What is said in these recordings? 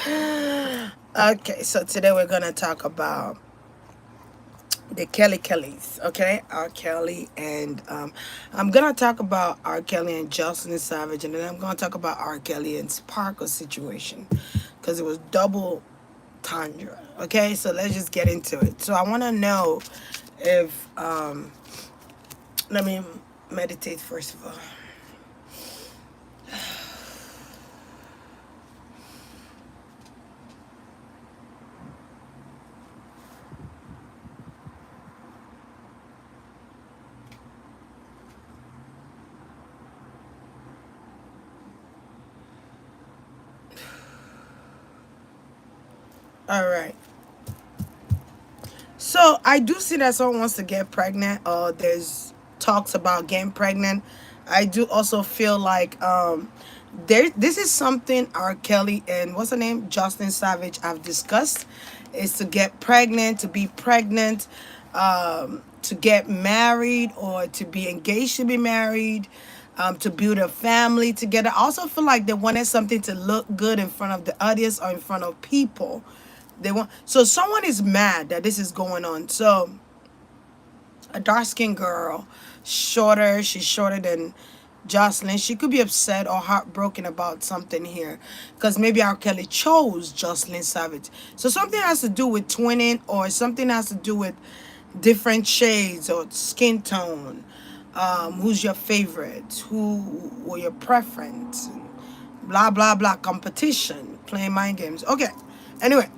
Okay, so today we're gonna talk about the Kellys, okay? R. Kelly, and I'm gonna talk about R. Kelly and Jocelyn Savage, and then I'm gonna talk about R. Kelly and Sparkle's situation, because it was double tundra. Okay, so let's just get into it. So I want to know if let me meditate first of all. All right. So I do see that someone wants to get pregnant. There's talks about getting pregnant. I do also feel like there. This is something R. Kelly and what's her name, Jocelyn Savage, have discussed. Is to get pregnant, to be pregnant, to get married or to be engaged to be married, to build a family together. I also feel like they wanted something to look good in front of the audience or in front of people. They want, so someone is mad that this is going on. So a dark skinned girl, shorter, she's shorter than Jocelyn. She could be upset or heartbroken about something here, because maybe R. Kelly chose Jocelyn Savage. So something has to do with twinning, or something has to do with different shades or skin tone. Who's your favorite? Who or your preference? Blah blah blah. Competition, playing mind games. Okay. Anyway,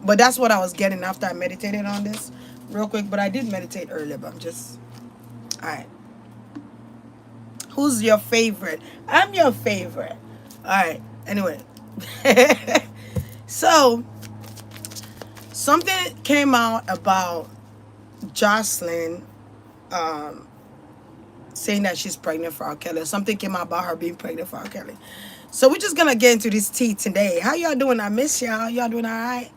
but that's what I was getting after I meditated on this real quick. But I did meditate earlier, but I'm just all right. Who's your favorite? I'm your favorite. All right. Anyway, so something came out about Jocelyn saying that she's pregnant for R. Kelly. Something came out about her being pregnant for R. Kelly. So we're just gonna get into this tea today. How y'all doing? I miss y'all. Y'all doing all right?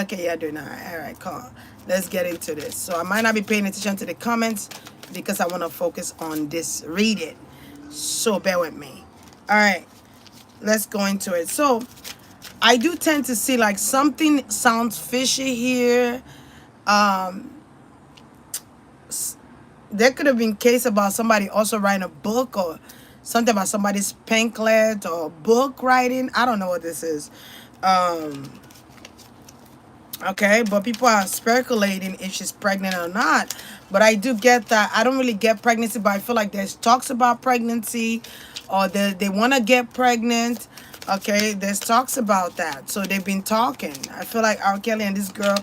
Okay, y'all doing all right. All right, cool. Let's get into this. So I might not be paying attention to the comments because I want to focus on this. Read it. So bear with me. All right, let's go into it. So I do tend to see like something sounds fishy here. There could have been case about somebody also writing a book or something about somebody's pamphlet or book writing. I don't know what this is. Okay, but people are speculating if she's pregnant or not. But I do get that. I don't really get pregnancy, but I feel like there's talks about pregnancy, or they want to get pregnant. Okay, there's talks about that. So they've been talking. I feel like R. Kelly and this girl,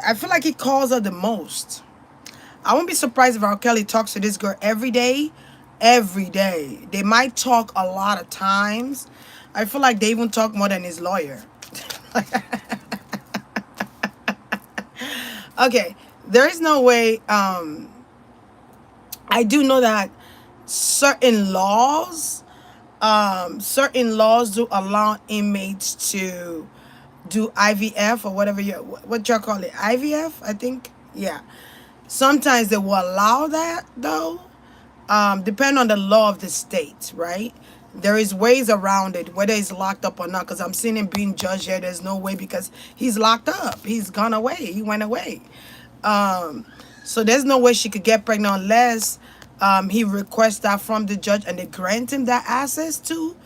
I feel like he calls her the most. I won't be surprised if R. Kelly talks to this girl every day. Every day. They might talk a lot of times. I feel like they even talk more than his lawyer. Okay, there is no way. I do know that certain laws, do allow inmates to do IVF or whatever what y'all call it, IVF, I think. Yeah, sometimes they will allow that though. Depend on the law of the state, right? There is ways around it, whether he's locked up or not. Because I'm seeing him being judged here. There's no way because he's locked up. He's gone away. He went away. So there's no way she could get pregnant unless he requests that from the judge and they grant him that access to.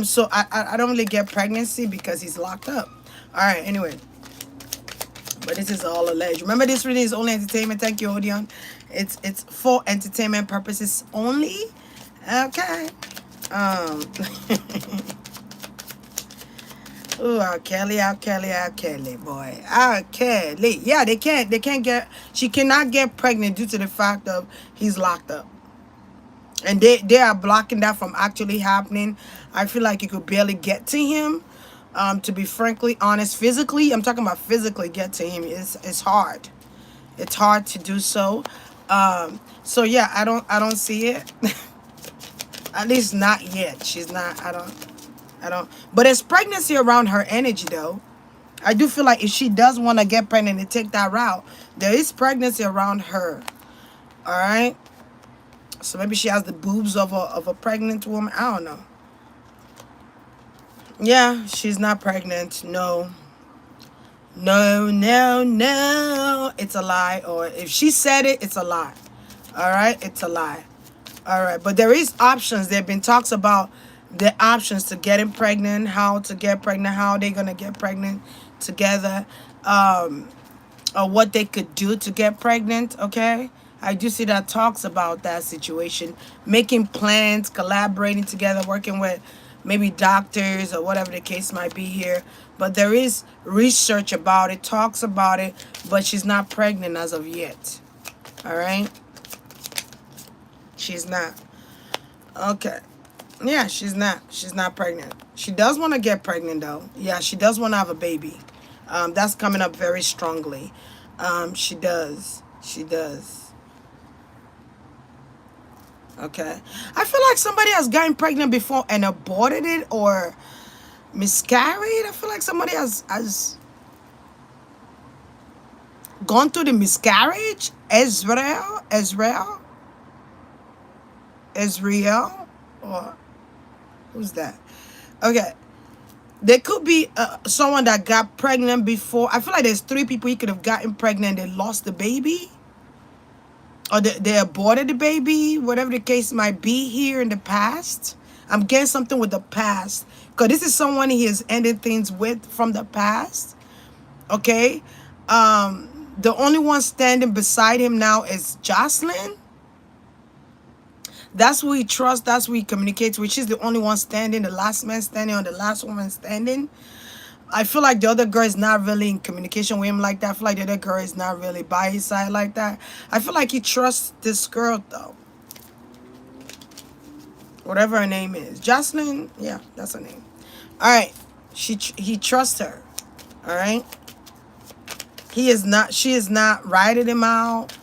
So I don't really get pregnancy because he's locked up. All right. Anyway, but this is all alleged. Remember, this reading is only entertainment. Thank you, Odeon. It's for entertainment purposes only. Okay. Ooh, R. Kelly, R. Kelly, R. Kelly, boy. R. Kelly. Yeah, they can't get, she cannot get pregnant due to the fact of he's locked up. And they are blocking that from actually happening. I feel like you could barely get to him. To be frankly honest, physically, I'm talking about physically get to him. It's hard. It's hard to do so. So yeah, I don't see it. At least not yet. She's not, I don't. But there's pregnancy around her energy though. I do feel like if she does want to get pregnant and take that route, there is pregnancy around her. All right. So maybe she has the boobs of a pregnant woman. I don't know. Yeah, she's not pregnant. No. No, no, no. It's a lie. Or if she said it, it's a lie. All right? It's a lie. All right. But there is options. There have been talks about the options to getting pregnant, how to get pregnant, how they're going to get pregnant together, or what they could do to get pregnant, okay? I do see that talks about that situation, making plans, collaborating together, working with maybe doctors or whatever the case might be here. But there is research about it, talks about it, but she's not pregnant as of yet. All right? She's not. Okay. Yeah, she's not. She's not pregnant. She does want to get pregnant, though. Yeah, she does want to have a baby. That's coming up very strongly. She does. She does. Okay. I feel like somebody has gotten pregnant before and aborted it or miscarried. I feel like somebody has gone through the miscarriage. Israel, or who's that? Okay. There could be someone that got pregnant before. I feel like there's 3 people he could have gotten pregnant. They lost the baby. Or they aborted the baby. Whatever the case might be here in the past. I'm getting something with the past. Because this is someone he has ended things with from the past. Okay? The only one standing beside him now is Jocelyn. That's who he trusts. That's who he communicates with. She's the only one standing. The last man standing or the last woman standing. I feel like the other girl is not really in communication with him like that. I feel like the other girl is not really by his side like that. I feel like he trusts this girl, though. Whatever her name is. Jocelyn? Yeah, that's her name. All right. He trusts her. All right. She is not writing him out.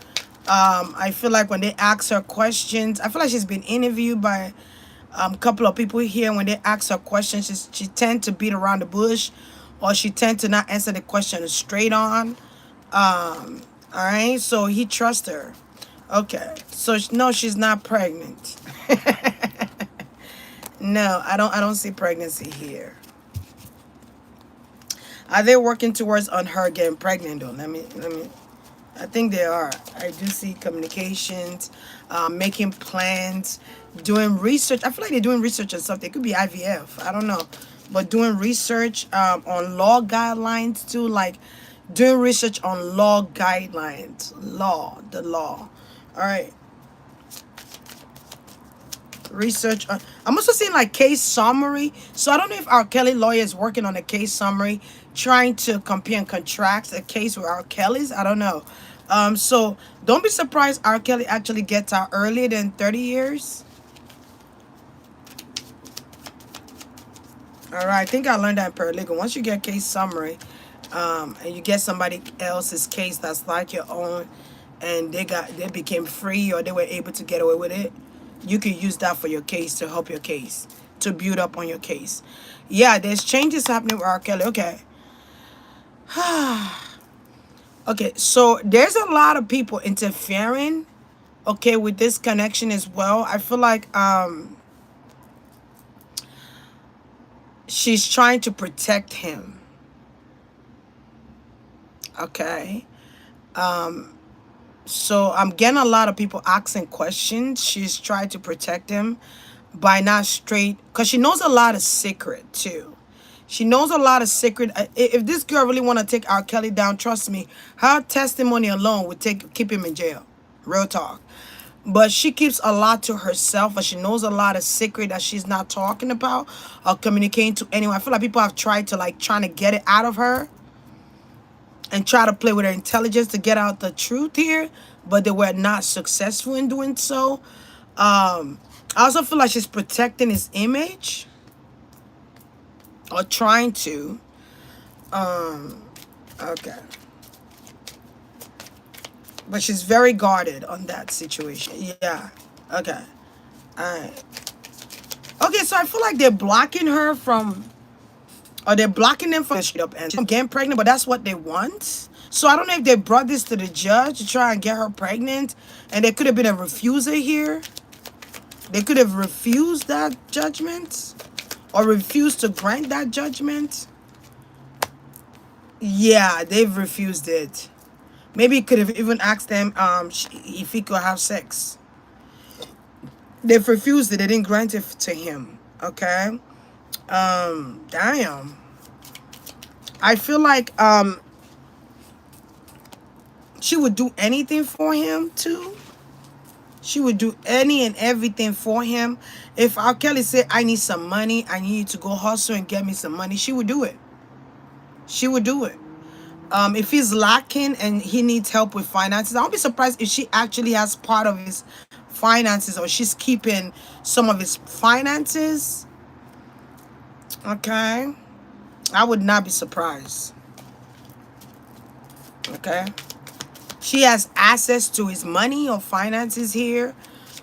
I feel like when they ask her questions, I feel like she's been interviewed by a couple of people here. When they ask her questions, she tend to beat around the bush, or she tend to not answer the question straight on. All right, so he trusts her. Okay, so no, she's not pregnant. No, I don't see pregnancy here. Are they working towards on her getting pregnant though? Let me. I think they are. I do see communications, making plans, doing research. I feel like they're doing research on something. It could be IVF. I don't know. But doing research on law guidelines too. Like doing research on law guidelines. The law. All right. Research. I'm also seeing like case summary. So I don't know if R. Kelly lawyer is working on a case summary, trying to compare and contrast a case with R. Kelly's. I don't know. So don't be surprised R. Kelly actually gets out earlier than 30 years. All right, I think I learned that in paralegal. Once you get case summary, and you get somebody else's case that's like your own, and they became free or they were able to get away with it, you can use that for your case to help your case, to build up on your case. Yeah, there's changes happening with R. Kelly. Okay. Okay, so there's a lot of people interfering, okay, with this connection as well. I feel like she's trying to protect him. Okay. So I'm getting a lot of people asking questions. She's trying to protect him by not straight, because she knows a lot of secret too. She knows a lot of secret. If this girl really want to take R. Kelly down, trust me, her testimony alone would keep him in jail. Real talk. But she keeps a lot to herself, and she knows a lot of secret that she's not talking about or communicating to anyone. I feel like people have tried to trying to get it out of her and try to play with her intelligence to get out the truth here, but they were not successful in doing so. I also feel like she's protecting his image, or trying to. Okay. But she's very guarded on that situation. Yeah. Okay. Alright. Okay, so I feel like they're blocking her from, or they're blocking them from straight up and getting pregnant, but that's what they want. So I don't know if they brought this to the judge to try and get her pregnant, and there could have been a refuser here. They could have refused that judgment. or refused to grant that judgment. Yeah, they've refused it. Maybe he could have even asked them if he could have sex. They've refused it. They didn't grant it to him. Okay. Damn. I feel like she would do anything for him too. She would do any and everything for him. If R. Kelly said, I need some money, I need you to go hustle and get me some money, she would do it. She would do it. If he's lacking and he needs help with finances, I won't be surprised if she actually has part of his finances, or she's keeping some of his finances. Okay. I would not be surprised. Okay. She has access to his money or finances here.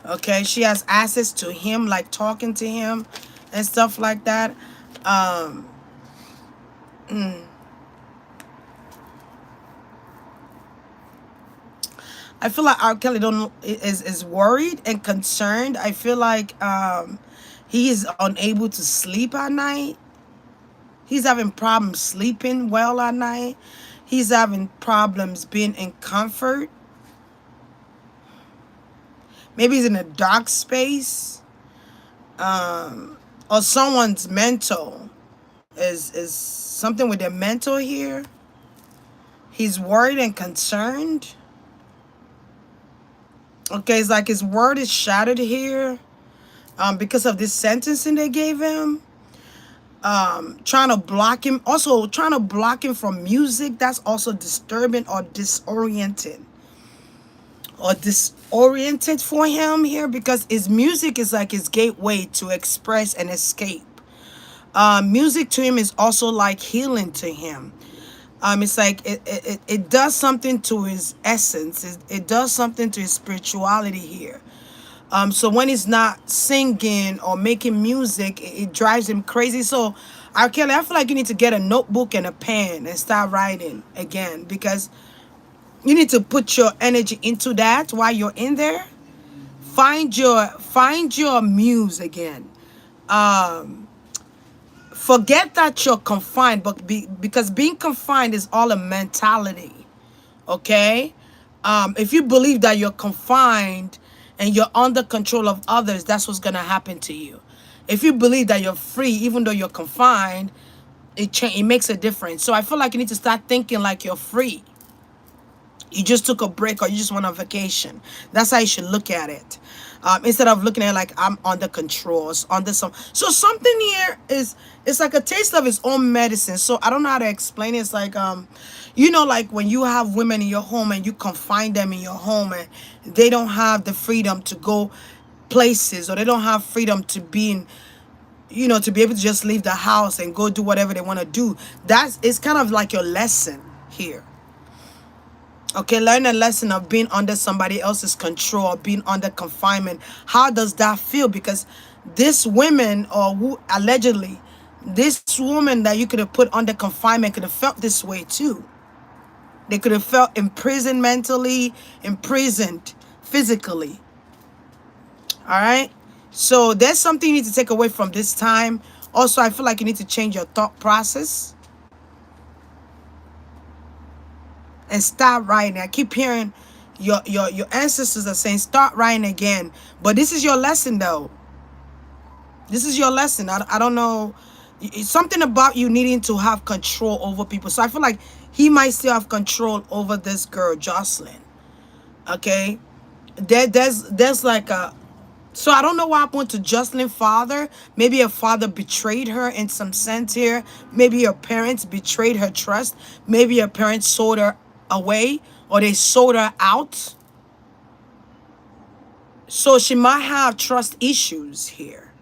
Okay. She has access to him, like talking to him and stuff like that. Um, I feel like R. Kelly don't is worried and concerned. I feel like he is unable to sleep at night. He's having problems sleeping well at night. He's having problems being in comfort. Maybe he's in a dark space. Or someone's mental is something with their mental here. He's worried and concerned. Okay, it's like his word is shattered here. Because of this sentencing they gave him. Trying to block him. Also trying to block him from music. That's also disturbing or disoriented. Or disoriented for him here, because his music is like his gateway to express and escape. Music to him is also like healing to him. It's like it does something to his essence. It does something to his spirituality here. So when he's not singing or making music, it drives him crazy. So, R. Kelly, I feel like you need to get a notebook and a pen and start writing again, because you need to put your energy into that while you're in there. Find your muse again. Forget that you're confined, but because being confined is all a mentality. Okay. If you believe that you're confined and you're under control of others, that's what's gonna happen to you. If you believe that you're free even though you're confined, it makes a difference. So I feel like you need to start thinking like you're free. You just took a break, or you just went on vacation. That's how you should look at it. Instead of looking at it like I'm under control, it's under some. So something here is, it's like a taste of its own medicine. So I don't know how to explain it. It's like like when you have women in your home and you confine them in your home, and they don't have the freedom to go places, or they don't have freedom to be in, to be able to just leave the house and go do whatever they want to do. It's kind of like your lesson here. Okay, learn a lesson of being under somebody else's control, being under confinement. How does that feel? Because this woman, or who allegedly, this woman that you could have put under confinement could have felt this way too. They could have felt imprisoned mentally, imprisoned physically. All right. So there's something you need to take away from this time. Also, I feel like you need to change your thought process and start writing. I keep hearing your ancestors are saying start writing again. But this is your lesson though. This is your lesson. I don't know. It's something about you needing to have control over people. So I feel like he might still have control over this girl, Jocelyn. Okay. There's like a, so I don't know what happened to Jocelyn's father. Maybe her father betrayed her in some sense here. Maybe her parents betrayed her trust. Maybe her parents sold her away, or they sold her out. So she might have trust issues here.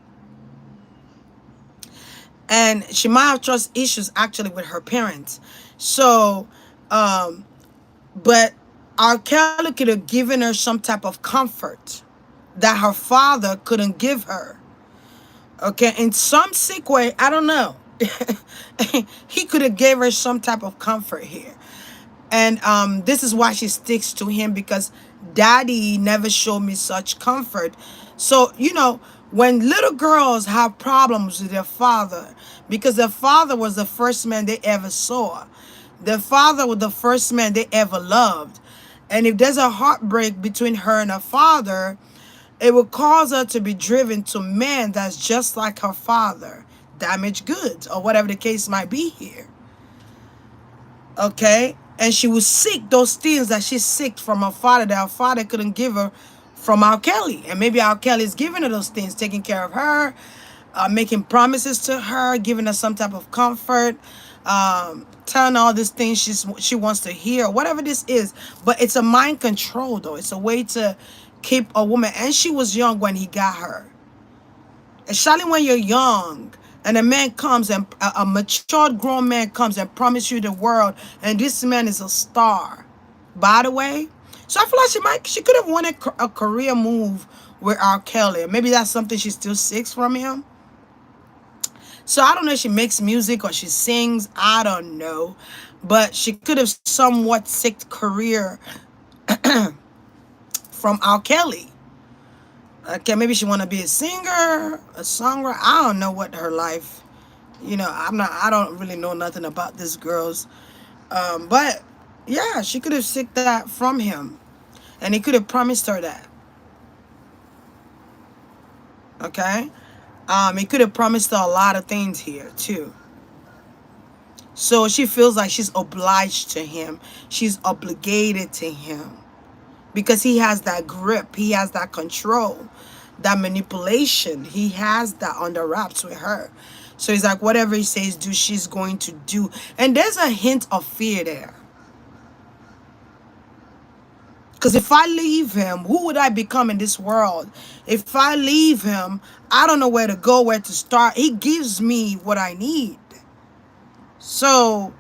And she might have trust issues actually with her parents. So, but R. Kelly could have given her some type of comfort that her father couldn't give her. Okay, in some sick way, I don't know. He could have gave her some type of comfort here. And this is why she sticks to him, because daddy never showed me such comfort. So, When little girls have problems with their father, because their father was the first man they ever saw, their father was the first man they ever loved, and if there's a heartbreak between her and her father, it will cause her to be driven to men that's just like her father, damaged goods, or whatever the case might be here. Okay? And she will seek those things that she seeked from her father that her father couldn't give her from R. Kelly. And maybe R. Kelly is giving her those things, taking care of her, making promises to her, giving her some type of comfort, telling her all these things she wants to hear, whatever this is. But it's a mind control, though. It's a way to keep a woman. And she was young when he got her. Especially when you're young and a man comes and a matured grown man comes and promises you the world, and this man is a star, by the way. So I feel like she could have wanted a career move with R. Kelly. Maybe that's something she still seeks from him. So I don't know if she makes music or she sings. I don't know. But she could have somewhat seeked career from R. Kelly. Okay, maybe she want to be a singer, a songwriter. I don't know what her life, I don't really know nothing about this girl's. But yeah, she could have seeked that from him. And he could have promised her that. Okay? He could have promised her a lot of things here too. So she feels like she's obliged to him. She's obligated to him. Because he has that grip. He has that control. That manipulation. He has that under wraps with her. So he's like, whatever he says do, she's going to do. And there's a hint of fear there. Because if I leave him, who would I become in this world? If I leave him, I don't know where to go, where to start. He gives me what I need. So,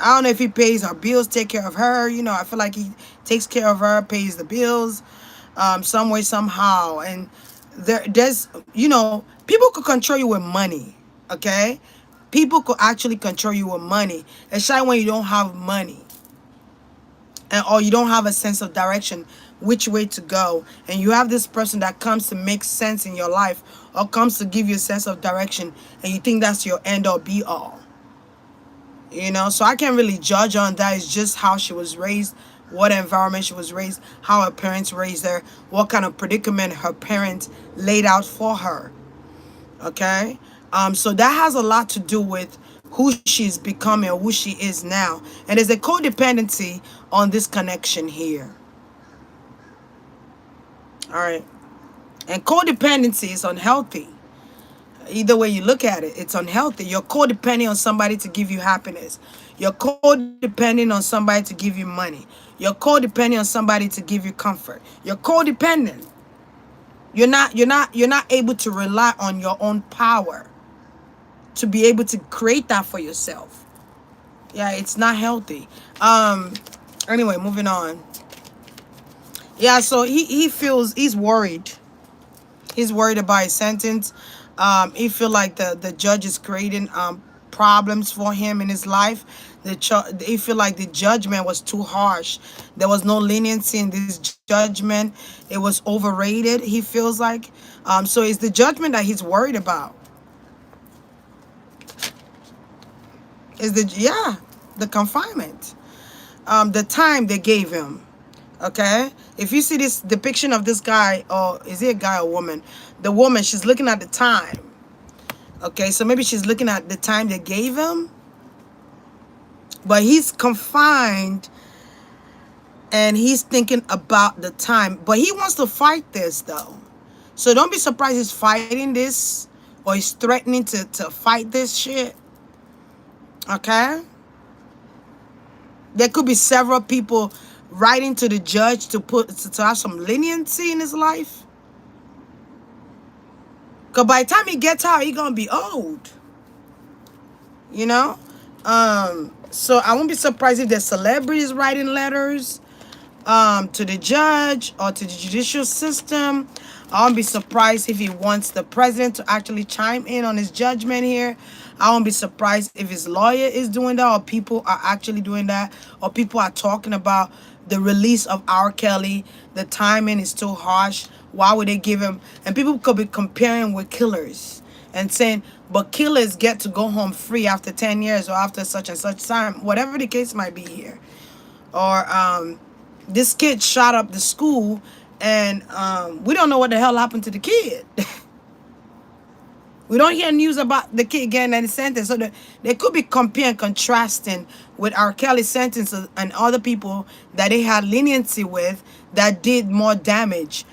I don't know if he pays our bills, take care of her. I feel like he takes care of her, pays the bills, some way, somehow. And there's, people could control you with money, okay? People could actually control you with money, especially when you don't have money. Or you don't have a sense of direction, which way to go. And you have this person that comes to make sense in your life or comes to give you a sense of direction, and you think that's your end or be all. So I can't really judge on that. It's just how she was raised, what environment she was raised, how her parents raised her, what kind of predicament her parents laid out for her. Okay? So that has a lot to do with who she's becoming or who she is now. And there's a codependency on this connection here. All right. And codependency is unhealthy. Either way you look at it, it's unhealthy. You're codependent on somebody to give you happiness. You're codependent on somebody to give you money. You're codependent on somebody to give you comfort. You're codependent. You're not able to rely on your own power to be able to create that for yourself. Yeah, it's not healthy. Anyway, moving on. Yeah, so he feels he's worried. He's worried about his sentence. He feel like the judge is creating problems for him in his life. He feel like the judgment was too harsh. There was no leniency in this judgment. It was overrated, he feels like. So it's the judgment that he's worried about. Is the confinement. The time they gave him. Okay? If you see this depiction of this guy, or is he a guy or woman? The woman, she's looking at the time. Okay, so maybe she's looking at the time they gave him. But he's confined and he's thinking about the time. But he wants to fight this though. So don't be surprised he's fighting this or he's threatening to fight this shit. Okay? There could be several people writing to the judge to have some leniency in his life. Because by the time he gets out, he's going to be old. So I won't be surprised if there's celebrities writing letters to the judge or to the judicial system. I won't be surprised if he wants the president to actually chime in on his judgment here. I won't be surprised if his lawyer is doing that, or people are actually doing that, or people are talking about the release of R. Kelly. The timing is too harsh. Why would they give him? And people could be comparing with killers and saying, but killers get to go home free after 10 years or after such and such time, whatever the case might be here. Or this kid shot up the school, and we don't know what the hell happened to the kid. We don't hear news about the kid getting any sentence. So they could be comparing, contrasting with R. Kelly's sentences and other people that they had leniency with that did more damage.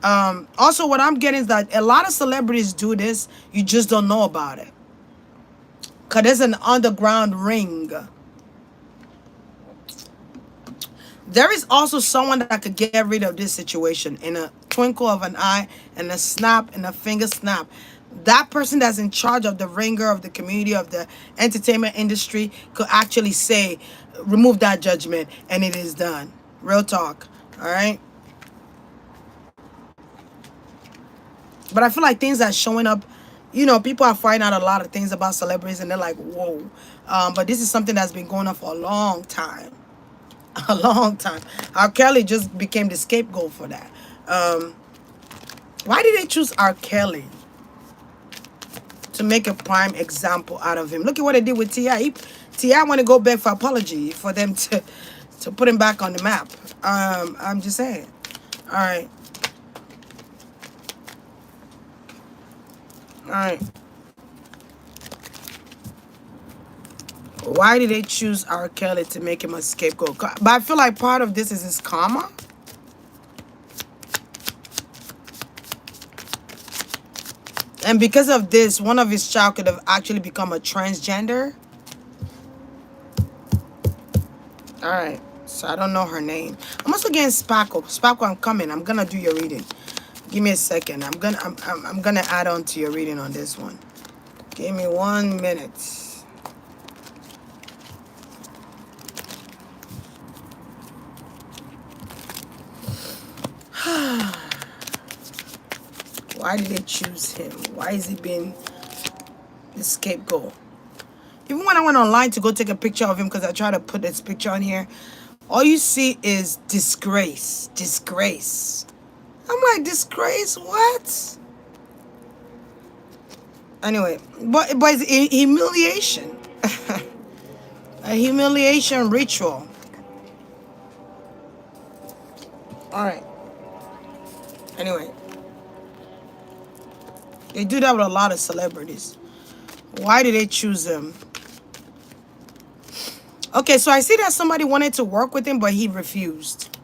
Also, what I'm getting is that a lot of celebrities do this. You just don't know about it. Because there's an underground ring. There is also someone that could get rid of this situation in a twinkle of an eye and a snap and a finger snap. That person that's in charge of the ringer of the community of the entertainment industry could actually say, remove that judgment, and it is done. Real talk. All right. But I feel like things are showing up. You know, people are finding out a lot of things about celebrities, and they're like, whoa. But this is something that's been going on for a long time. A long time. R. Kelly just became the scapegoat for that. Why did they choose R. Kelly to make a prime example out of him? Look at what they did with T.I. T.I. want to go back for apology for them to put him back on the map. I'm just saying. All right. All right. Why did they choose R. Kelly to make him a scapegoat? But I feel like part of this is his karma. And because of this, one of his child could have actually become a transgender. All right. So I don't know her name. I'm also getting Sparkle. Sparkle, I'm coming. I'm gonna do your reading. Give me a second. I'm gonna add on to your reading on this one. Give me 1 minute. Why did they choose him? Why is he being the scapegoat? Even when I went online to go take a picture of him, because I tried to put this picture on here, all you see is disgrace. Disgrace. I'm like, disgrace? What? Anyway, but it's a humiliation. A humiliation ritual. All right. Anyway. They do that with a lot of celebrities. Why did they choose him? Okay, so I see that somebody wanted to work with him, but he refused.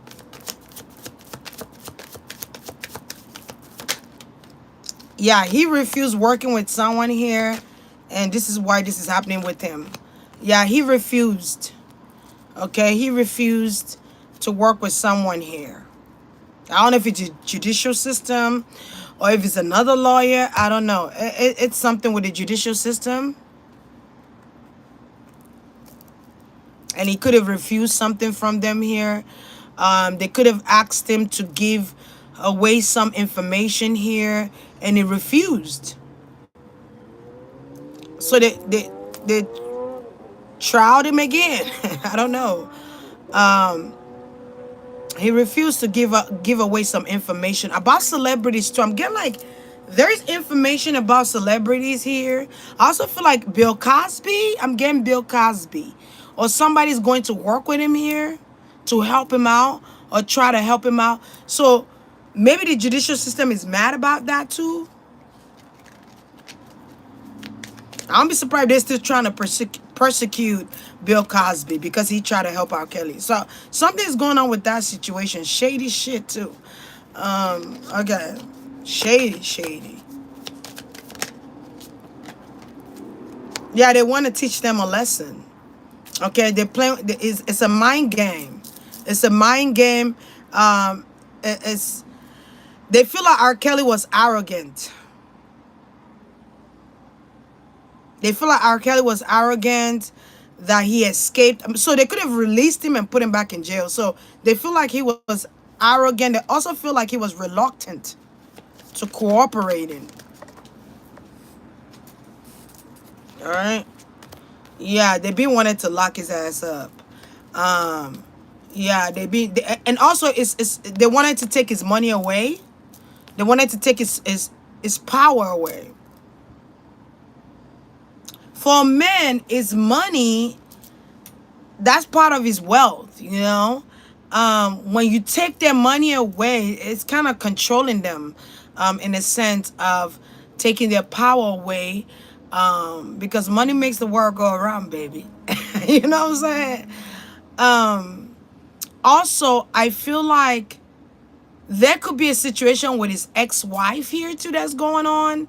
Yeah, he refused working with someone here, and this is why this is happening with him. Yeah, he refused. Okay, he refused to work with someone here. I don't know if it's a judicial system or if it's another lawyer. I don't know. It's something with the judicial system. And he could have refused something from them here. They could have asked him to give away some information here, and he refused. So they tried him again. I don't know. He refused to give away some information about celebrities too. I'm getting like there's information about celebrities here. I also feel like Bill Cosby. I'm getting Bill Cosby. Or somebody's going to work with him here to help him out or try to help him out. So maybe the judicial system is mad about that too. I won't be surprised if they're still trying to persecute Bill Cosby because he tried to help R. Kelly. So something's going on with that situation. Shady shit too. Okay. Shady. Yeah, they want to teach them a lesson. Okay, they're playing. It's a mind game. It's a mind game. They feel like R. Kelly was arrogant. They feel like R. Kelly was arrogant, that he escaped. So they could have released him and put him back in jail. So they feel like he was arrogant. They also feel like he was reluctant to cooperating. All right. Yeah, they been wanting to lock his ass up. Yeah, and also it's they wanted to take his money away. They wanted to take his power away. For a man, his money, that's part of his wealth, you know. When you take their money away, it's kind of controlling them, in a sense of taking their power away, because money makes the world go around, baby. You know what I'm saying? Also, I feel like there could be a situation with his ex-wife here too that's going on.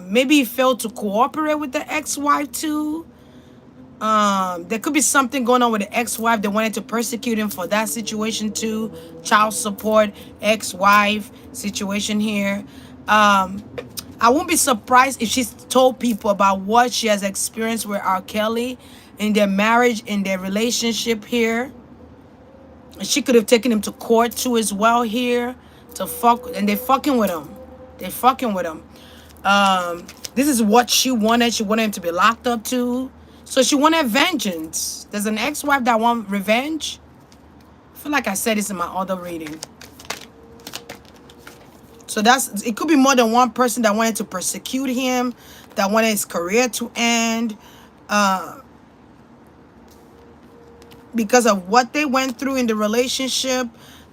Maybe he failed to cooperate with the ex-wife too. There could be something going on with the ex-wife. They wanted to persecute him for that situation too. Child support, ex-wife situation here. I won't be surprised if she's told people about what she has experienced with R. Kelly in their marriage, in their relationship here. And she could have taken him to court too as well here to fuck, and they fucking with him. They fucking with him. This is what she wanted. She wanted him to be locked up too. So she wanted vengeance. There's an ex-wife that wants revenge. I feel like I said this in my other reading. So it could be more than one person that wanted to persecute him, that wanted his career to end, because of what they went through in the relationship.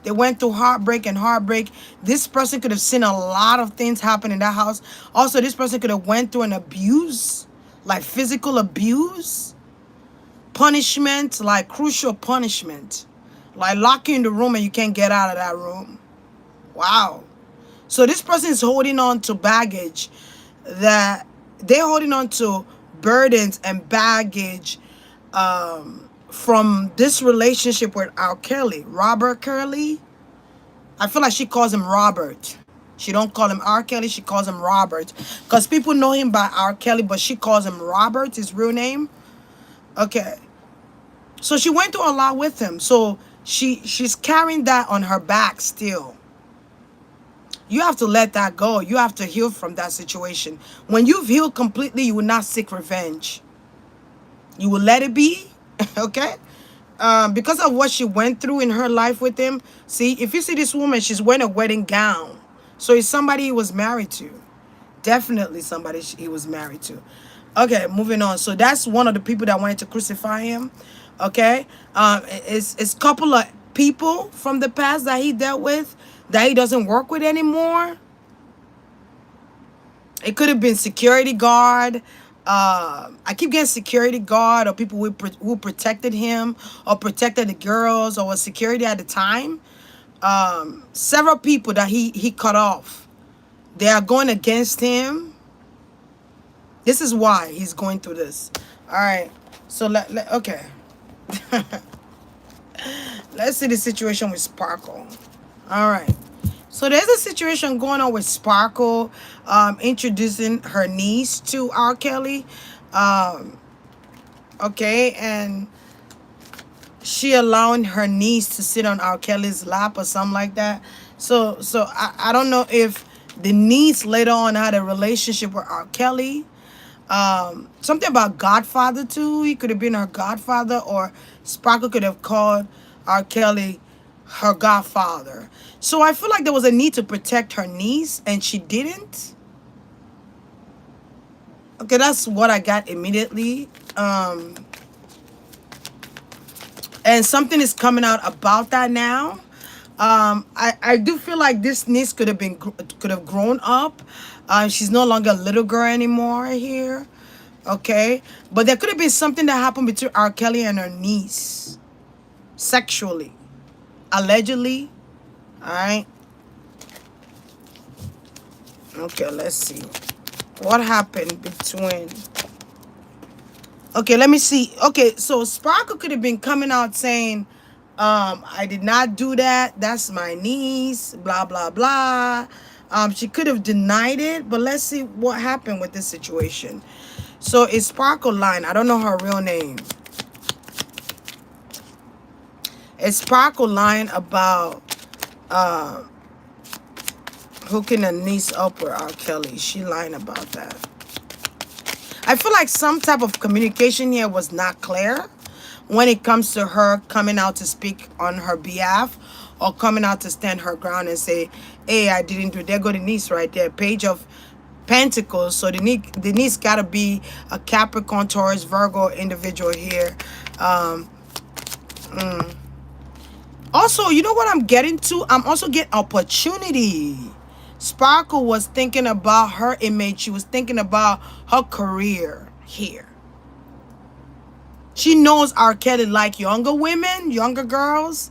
They went through heartbreak and heartbreak. This person could have seen a lot of things happen in that house. Also, this person could have went through an abuse, like physical abuse, punishment, like crucial punishment, like lock you in the room and you can't get out of that room. Wow. So this person is holding on to baggage, that they're holding on to burdens and baggage, from this relationship with R. Kelly. Robert Kelly. I feel like she calls him Robert. She don't call him R. Kelly. She calls him Robert. Because people know him by R. Kelly, but she calls him Robert, his real name. Okay. So she went through a lot with him. So she's carrying that on her back still. You have to let that go. You have to heal from that situation. When you've healed completely, you will not seek revenge. You will let it be. Okay? Because of what she went through in her life with him. See, if you see this woman, she's wearing a wedding gown. So it's somebody he was married to. Definitely somebody he was married to. Okay, moving on. So that's one of the people that wanted to crucify him. Okay? It's a couple of people from the past that he dealt with that he doesn't work with anymore. It could have been security guard. I keep getting security guard, or people who protected him or protected the girls, or was security at the time. Several people that he cut off. They are going against him. This is why he's going through this. All right. So okay. Let's see the situation with Sparkle. All right. So there's a situation going on with Sparkle, introducing her niece to R. Kelly. Okay, and she allowing her niece to sit on R. Kelly's lap or something like that. So I don't know if the niece later on had a relationship with R. Kelly. Something about Godfather too. He could have been her godfather, or Sparkle could have called R. Kelly her godfather. So I feel like there was a need to protect her niece, and she didn't. Okay, that's what I got immediately. And something is coming out about that now. I do feel like this niece could have grown up. She's no longer a little girl anymore here. Okay, but there could have been something that happened between R. Kelly and her niece, sexually, allegedly. All right. Okay, let's see what happened between. Okay, let me see. Okay, so Sparkle could have been coming out saying, I did not do that. That's my niece, blah, blah, blah. She could have denied it, but let's see what happened with this situation. So it's Sparkle lying. I don't know her real name. It's Sparkle lying about hooking a niece up with R. Kelly. She lying about that. I feel like some type of communication here was not clear. when it comes to her coming out to speak on her behalf or coming out to stand her ground and say, hey, I didn't do. There go the niece right there, Page of Pentacles. So the niece got to be a Capricorn, Taurus, Virgo individual here. Also, you know what I'm getting to? I'm also getting opportunity. Sparkle was thinking about her image. She was thinking about her career here. She knows R. Kelly like younger women, younger girls,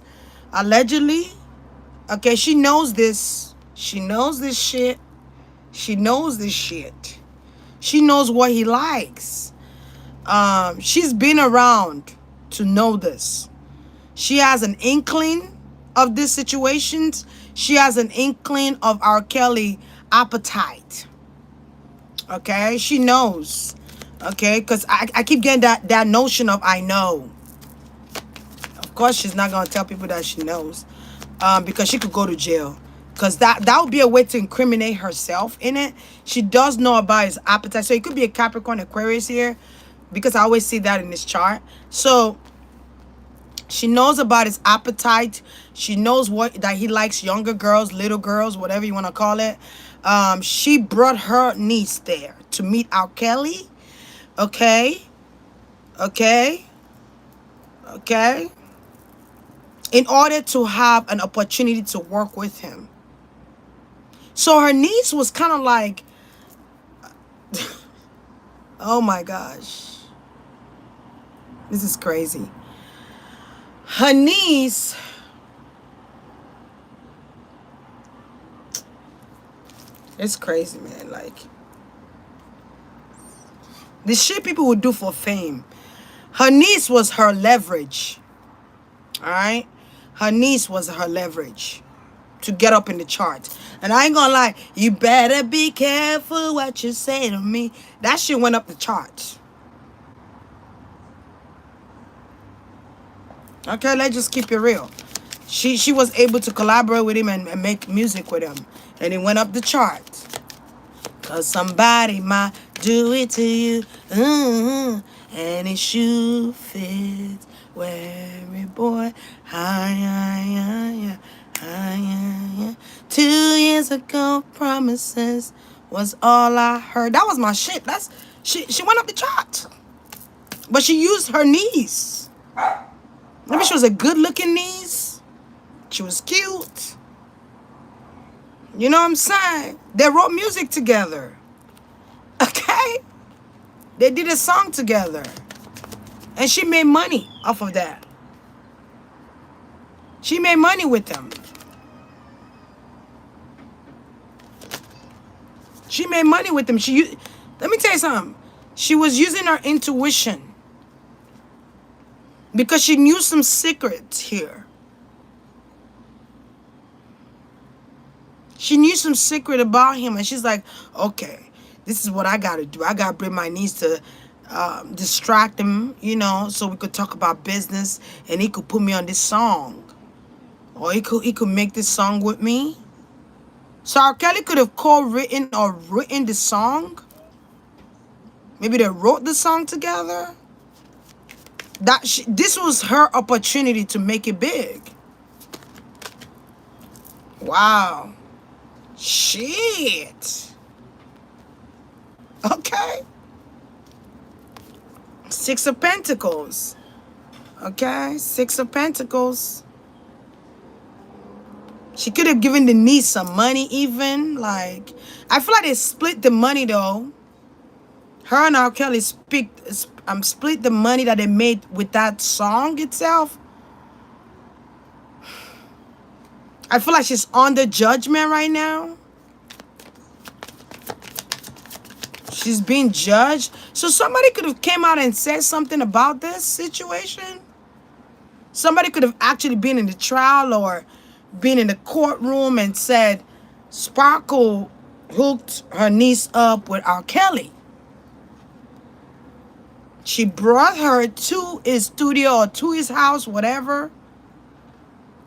allegedly. Okay, she knows this. She knows this shit. She knows this shit. She knows what he likes. She's been around to know this. She has an inkling of these situations. She has an inkling of R. Kelly appetite. Okay, she knows. Okay, because I keep getting that notion of I know. Of course, she's not gonna tell people that she knows, because she could go to jail. Because that would be a way to incriminate herself in it. She does know about his appetite. So it could be a Capricorn Aquarius here, because I always see that in this chart. So she knows about his appetite. She knows that he likes younger girls, little girls, whatever you want to call it. She brought her niece there to meet R. Kelly. Okay. Okay. Okay. In order to have an opportunity to work with him. So her niece was kind of like, oh my gosh. This is crazy. Her niece, it's crazy, man. Like, the shit people would do for fame. Her niece was her leverage. All right? Her niece was her leverage to get up in the charts. And I ain't gonna lie, you better be careful what you say to me. That shit went up the charts. Okay, let's just keep it real. She was able to collaborate with him and make music with him. And it went up the charts. Cause somebody might do it to you. And it shoe fits. Wear it, boy. Hi. 2 years ago, promises was all I heard. That was my shit. She went up the charts. But she used her niece. Maybe she was a good-looking niece. She was cute. You know what I'm saying? They wrote music together. Okay? They did a song together. And she made money off of that. She made money with them. She made money with them. Let me tell you something. She was using her intuition. Because she knew some secrets here. She knew some secret about him. And she's like, okay, this is what I got to do. I got to bring my niece to distract him, so we could talk about business. And he could put me on this song. Or he could make this song with me. So R. Kelly could have co-written or written the song. Maybe they wrote the song together. This was her opportunity to make it big. Wow. Shit. Okay. 6 of Pentacles. Okay. 6 of Pentacles. She could have given the niece some money even. Like, I feel like they split the money though. Her and R. Kelly split the money that they made with that song itself. I feel like she's under judgment right now. She's being judged. So somebody could have came out and said something about this situation. Somebody could have actually been in the trial or been in the courtroom and said Sparkle hooked her niece up with R. Kelly. She brought her to his studio or to his house, whatever.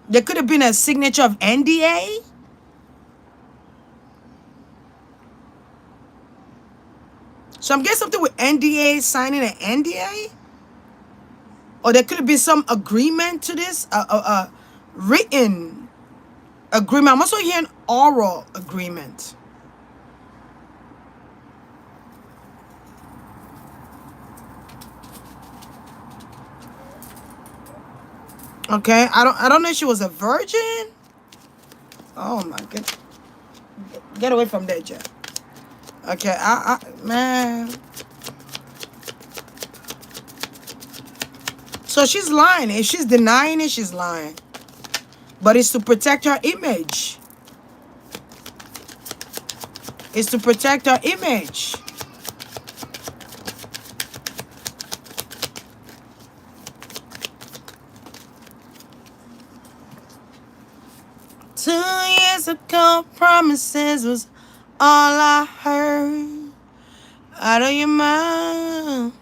There could have been a signature of NDA. So I'm getting something with NDA, signing an NDA. or there could have been some agreement to this, written agreement. I'm also hearing oral agreement. Okay, I don't know if she was a virgin. Oh my goodness. Get away from that, Jeff. Okay, man. So she's lying. If she's denying it, she's lying. But it's to protect her image. It's to protect her image. Years ago, promises was all I heard out of your mouth.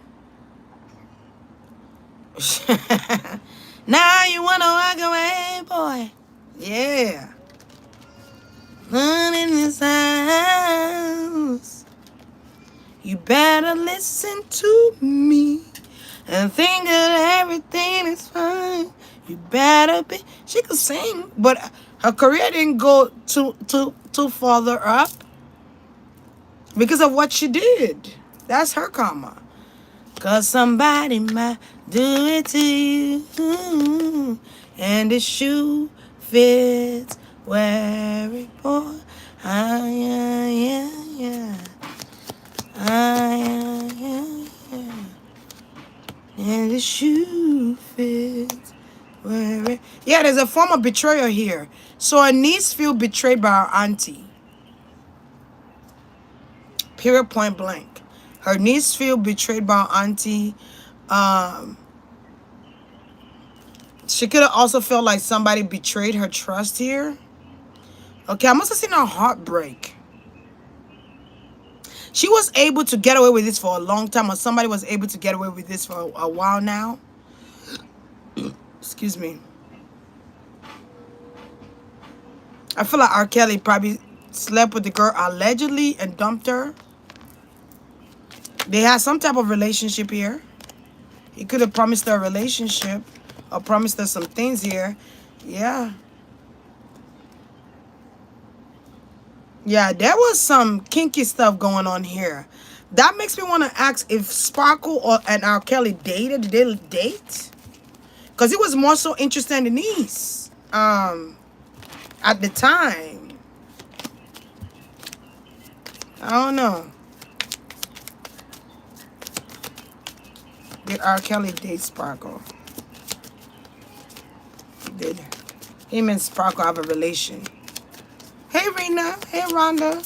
Now you wanna walk away, boy. Yeah. None in this house. You better listen to me and think that everything is fine. You better be. She could sing, but her career didn't go too farther up because of what she did. That's her karma. 'Cause somebody might do it to you, and the shoe fits where it boy. Ah, yeah, yeah, yeah. Ah, yeah, yeah, yeah. And the shoe fits where it... Yeah, there's a form of betrayal here. So her niece feel betrayed by her auntie. Period, point blank. Her niece feel betrayed by her auntie. She could have also felt like somebody betrayed her trust here. Okay, I must have seen her heartbreak. She was able to get away with this for a long time, or somebody was able to get away with this for a while now. Excuse me. I feel like R. Kelly probably slept with the girl allegedly and dumped her. They had some type of relationship here. He could have promised her a relationship or promised her some things here. Yeah. Yeah, there was some kinky stuff going on here. That makes me want to ask if Sparkle and R. Kelly dated. Did they date? Because he was more so interested in Denise at the time. I don't know. Did R. Kelly date Sparkle? Did him and Sparkle have a relation? Hey, Rena. Hey, Rhonda.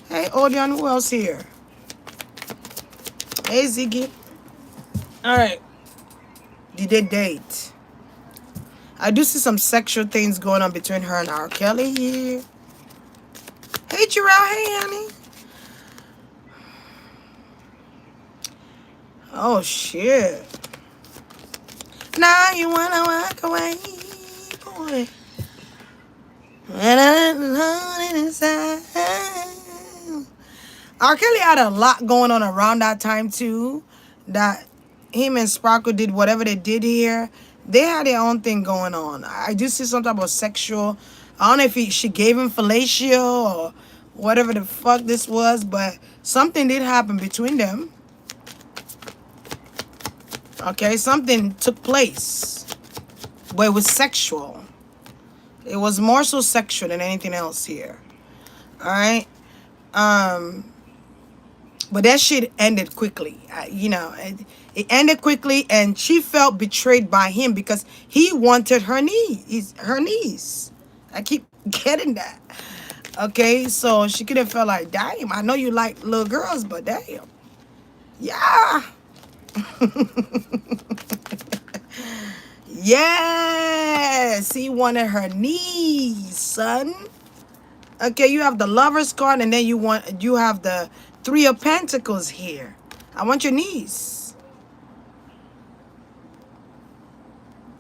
Hey, Odeon. Who else here? Hey, Ziggy. All right. Did they date? I do see some sexual things going on between her and R. Kelly here. Hey, Jarrell. Hey, honey. Oh, shit. Now you wanna walk away, boy. R. Kelly had a lot going on around that time, too. That him and Sparkle did whatever they did here. They had their own thing going on. I do see some type of sexual... I don't know if she gave him fellatio or whatever the fuck this was, but something did happen between them. Okay, something took place. But it was sexual. It was more so sexual than anything else here. Alright? But that shit ended quickly. It ended quickly, and she felt betrayed by him because he wanted her niece. I keep getting that. Okay, so she could have felt like, damn, I know you like little girls, but damn. Yeah. Yes, he wanted her niece, son. Okay, you have the Lover's card, and then you have the Three of Pentacles here. I want your niece.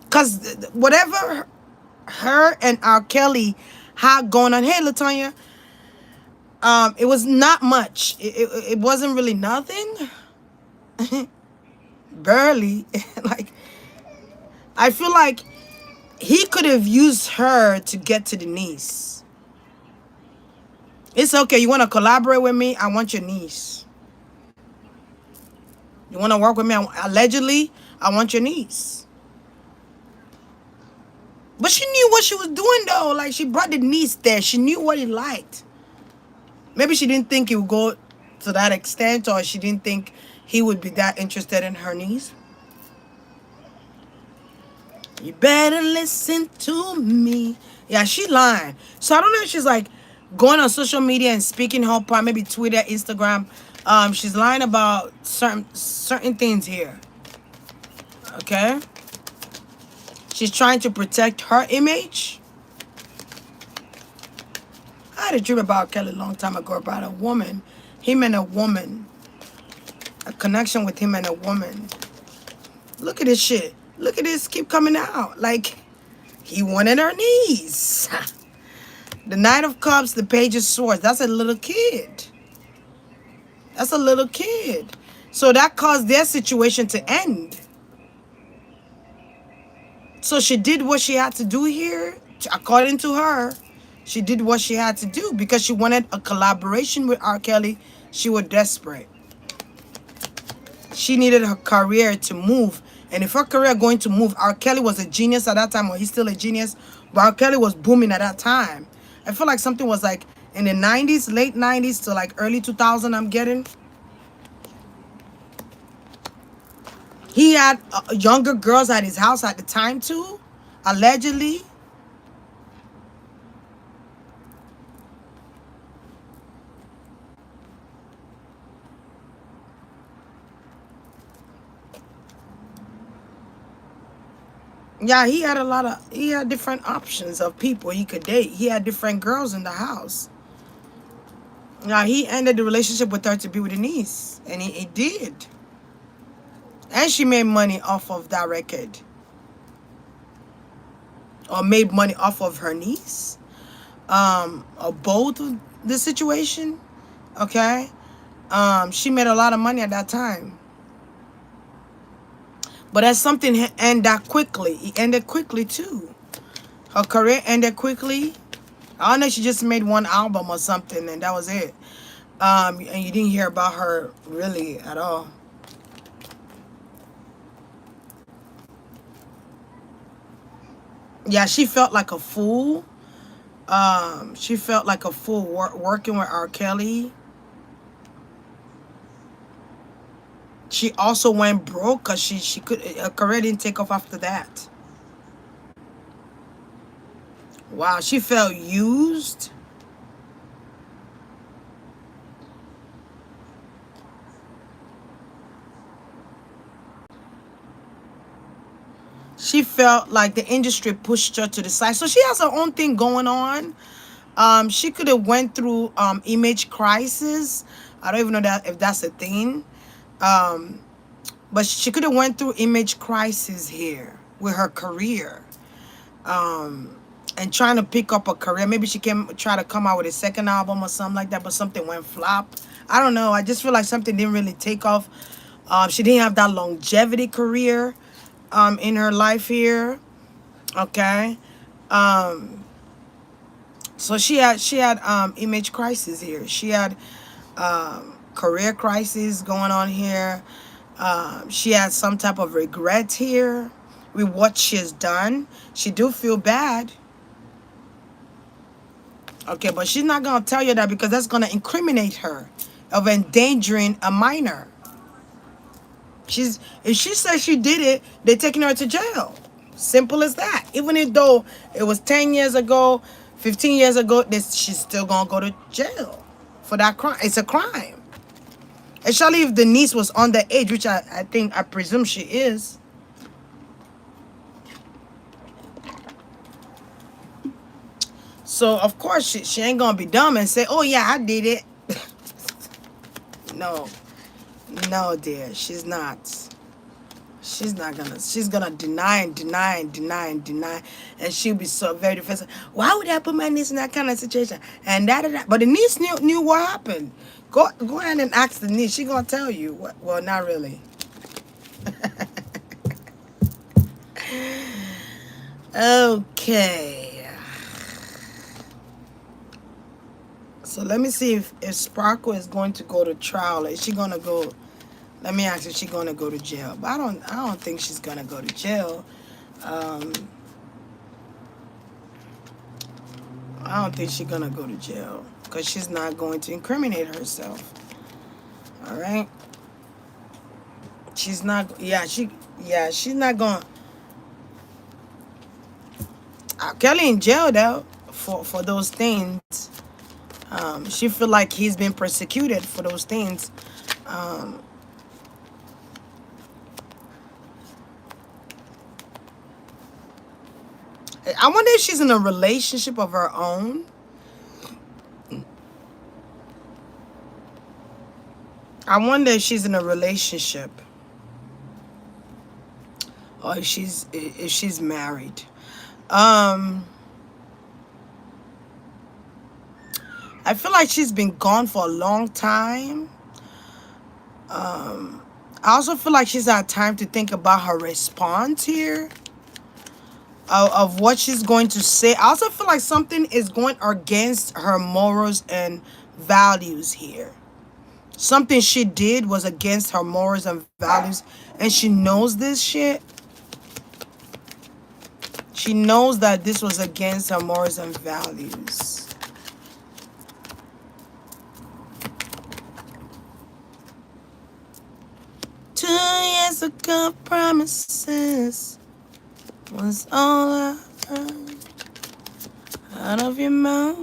Because whatever her and R. Kelly had going on. Hey, LaTonya. It was not much. It wasn't really nothing. Barely. Like, I feel like he could have used her to get to the niece. It's okay. You want to collaborate with me? I want your niece. You want to work with me? Allegedly, I want your niece. But she knew what she was doing, though. Like, she brought the niece there. She knew what he liked. Maybe she didn't think it would go to that extent, or she didn't think he would be that interested in her niece. You better listen to me. Yeah, she lying. So I don't know if she's like going on social media and speaking her part, maybe Twitter, Instagram. She's lying about certain things here. Okay? She's trying to protect her image. I had a dream about Kelly a long time ago about a woman, him and a woman, a connection with him and a woman. Look at this shit. Look at this keep coming out. Like, he wanted her niece. The Knight of Cups, the Page of Swords. That's a little kid. That's a little kid. So that caused their situation to end. So she did what she had to do here. According to her, she did what she had to do because she wanted a collaboration with R. Kelly. She was desperate. She needed her career to move. And if her career going to move, R. Kelly was a genius at that time, or he's still a genius, but R. Kelly was booming at that time. I feel like something was like in the 90s, late 90s to like early 2000, I'm getting. He had younger girls at his house at the time too, allegedly. Yeah, he had different options of people he could date. He had different girls in the house. Yeah, he ended the relationship with her to be with a niece. And he did. And she made money off of that record. Or made money off of her niece. Or both of the situation. Okay? She made a lot of money at that time. But that's something ended quickly. It ended quickly too. Her career ended quickly. I don't know, she just made one album or something and that was it. And you didn't hear about her really at all. Yeah, she felt like a fool. She felt like a fool working with R. Kelly. She also went broke because she could her career didn't take off after that. Wow, she felt used. She felt like the industry pushed her to the side. So she has her own thing going on. She could have went through image crisis. I don't even know that if that's a thing. But she could have went through image crisis here with her career. And trying to pick up a career. Maybe she can try to come out with a second album or something like that, but something went flop. I don't know. I just feel like something didn't really take off. She didn't have that longevity career in her life here. Okay. So she had image crisis here. She had career crisis going on here. She had some type of regret here with what she has done. She do feel bad. Okay, but she's not going to tell you that because that's going to incriminate her of endangering a minor. If she says she did it, they're taking her to jail. Simple as that. Even if though it was 10 years ago, 15 years ago, she's still going to go to jail for that crime. It's a crime. Especially if the niece was underage, which I presume she is. So, of course, she ain't going to be dumb and say, oh, yeah, I did it. No. No, dear. She's not. She's gonna deny and deny and deny and deny. And she'll be so very defensive. Why would I put my niece in that kind of situation? And that. But the niece knew what happened. Go ahead and ask the niece. She gonna tell you. Well, not really. Okay. So let me see if Sparkle is going to go to trial. Is she gonna go? Let me ask if she's gonna go to jail. But I don't think she's gonna go to jail. Um, I don't think she's gonna go to jail because she's not going to incriminate herself. All right. She's not. Yeah. She's not going. Kelly in jail though for those things. She feel like he's been persecuted for those things. Um, I wonder if she's in a relationship of her own. I wonder if she's in a relationship or if she's married. Um, I feel like she's been gone for a long time. I also feel like she's had time to think about her response here of what she's going to say. I also feel like something is going against her morals and values here. Something she did was against her morals and values, and she knows this shit. She knows that this was against her morals and values. 2 years ago, promises was all I heard out of your mouth.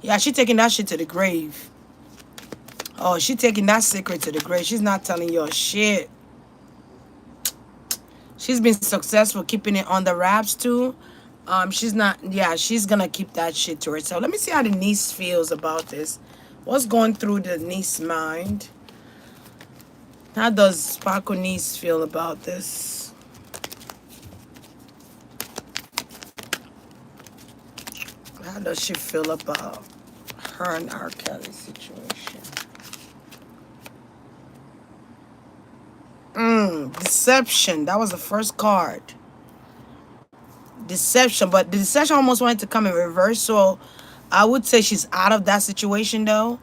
Yeah, she taking that shit to the grave. Oh, she taking that secret to the grave. She's not telling your shit. She's been successful keeping it on the wraps too. She's not. Yeah, she's gonna keep that shit to herself. Let me see how the niece feels about this. What's going through the niece's mind? How does Sparkle niece feel about this? How does she feel about her and R. Kelly situation? Deception. That was the first card. Deception, but the deception almost wanted to come in reverse. So I would say she's out of that situation though.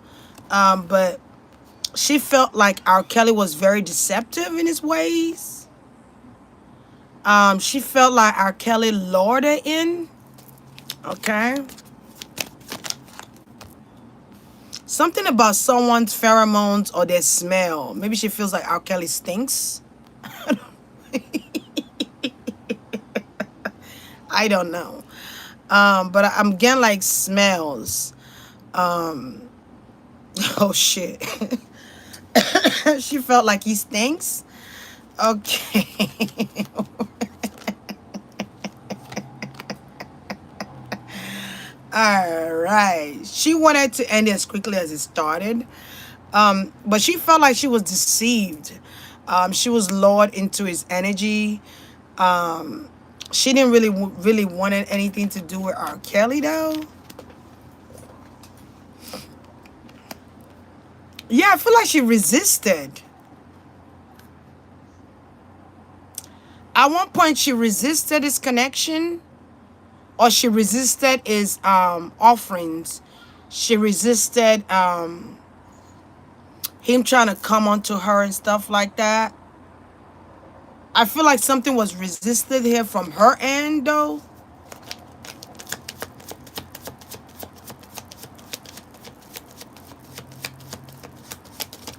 But she felt like R. Kelly was very deceptive in his ways. She felt like R. Kelly lured her in. Okay. Something about someone's pheromones or their smell. Maybe she feels like R. Kelly stinks. I don't know. But I'm getting like smells. Oh shit. She felt like he stinks. Okay. All right. She wanted to end it as quickly as it started. But she felt like she was deceived. She was lured into his energy. She didn't really wanted anything to do with R. Kelly though. Yeah, I feel like she resisted. At one point, she resisted his connection, or she resisted his offerings. She resisted him trying to come onto her and stuff like that. I feel like something was resisted here from her end, though.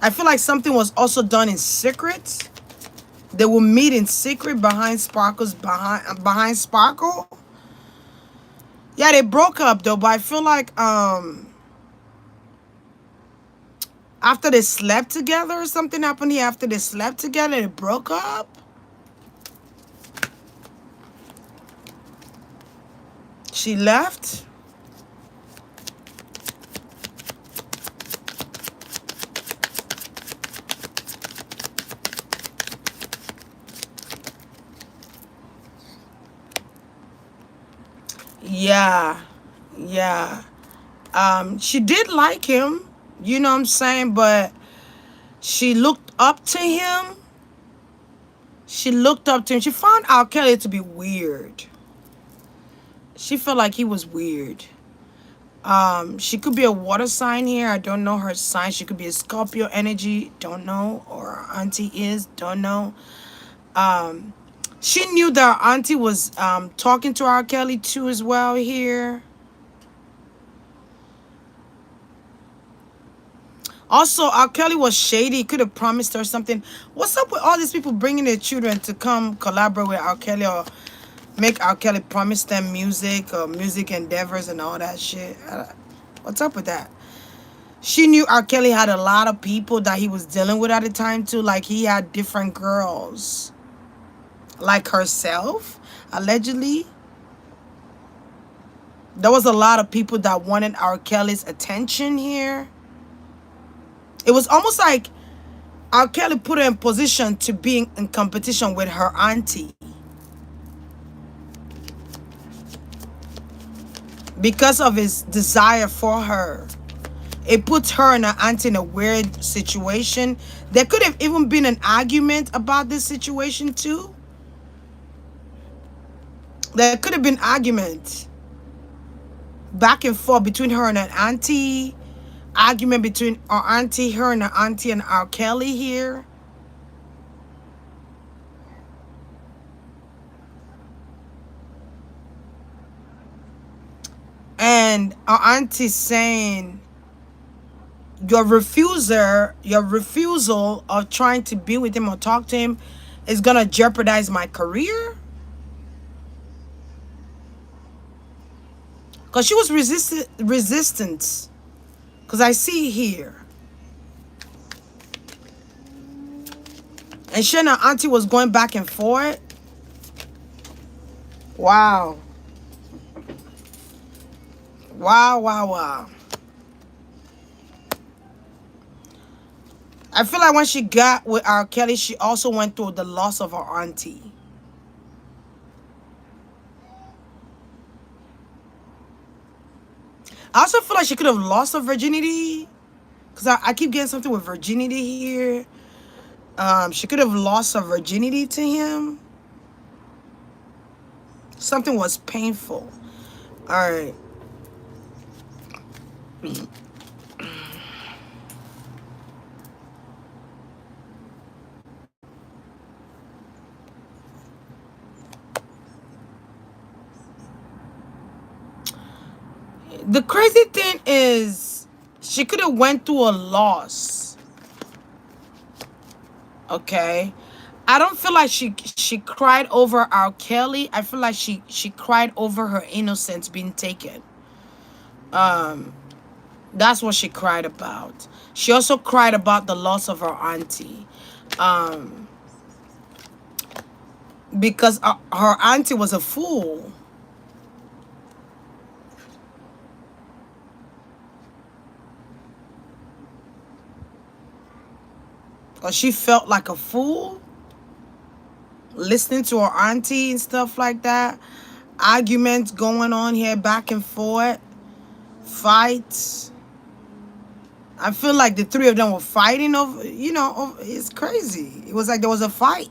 I feel like something was also done in secret. They will meet in secret behind Sparkle. Yeah, they broke up though, but I feel like after they slept together or something happened here. After they slept together, they broke up. She left. Yeah. Yeah. She did like him, you know what I'm saying, but she looked up to him She looked up to him. She found R. Kelly to be weird. She felt like he was weird. She could be a water sign here. I don't know her sign. She could be a Scorpio energy. Don't know. Or her auntie is. Don't know. She knew that her auntie was talking to R. Kelly too as well here. Also, R. Kelly was shady. He could have promised her something. What's up with all these people bringing their children to come collaborate with R. Kelly or make R. Kelly promise them music or music endeavors and all that shit? What's up with that? She knew R. Kelly had a lot of people that he was dealing with at the time too. Like he had different girls. Like herself, allegedly. There was a lot of people that wanted R. Kelly's attention here. It was almost like R. Kelly put her in position to be in competition with her auntie. Because of his desire for her. It puts her and her auntie in a weird situation. There could have even been an argument about this situation too. There could have been argument back and forth between her and her auntie. Argument between our auntie, her and her auntie and R. Kelly here. And our auntie saying your refusal of trying to be with him or talk to him is gonna jeopardize my career. Because she was resistant. Because I see here. And she and her auntie was going back and forth. Wow. Wow, wow, wow. I feel like when she got with R. Kelly, she also went through the loss of her auntie. I also feel like she could have lost her virginity. Because I keep getting something with virginity here. She could have lost her virginity to him. Something was painful. Alright. The crazy thing is, she could have went through a loss. Okay? I don't feel like she cried over R. Kelly. I feel like she cried over her innocence being taken. That's what she cried about. She also cried about the loss of her auntie. Because her auntie was a fool. Or she felt like a fool listening to her auntie and stuff like that. Arguments going on here back and forth. Fights. I feel like the three of them were fighting over, it's crazy. It was like there was a fight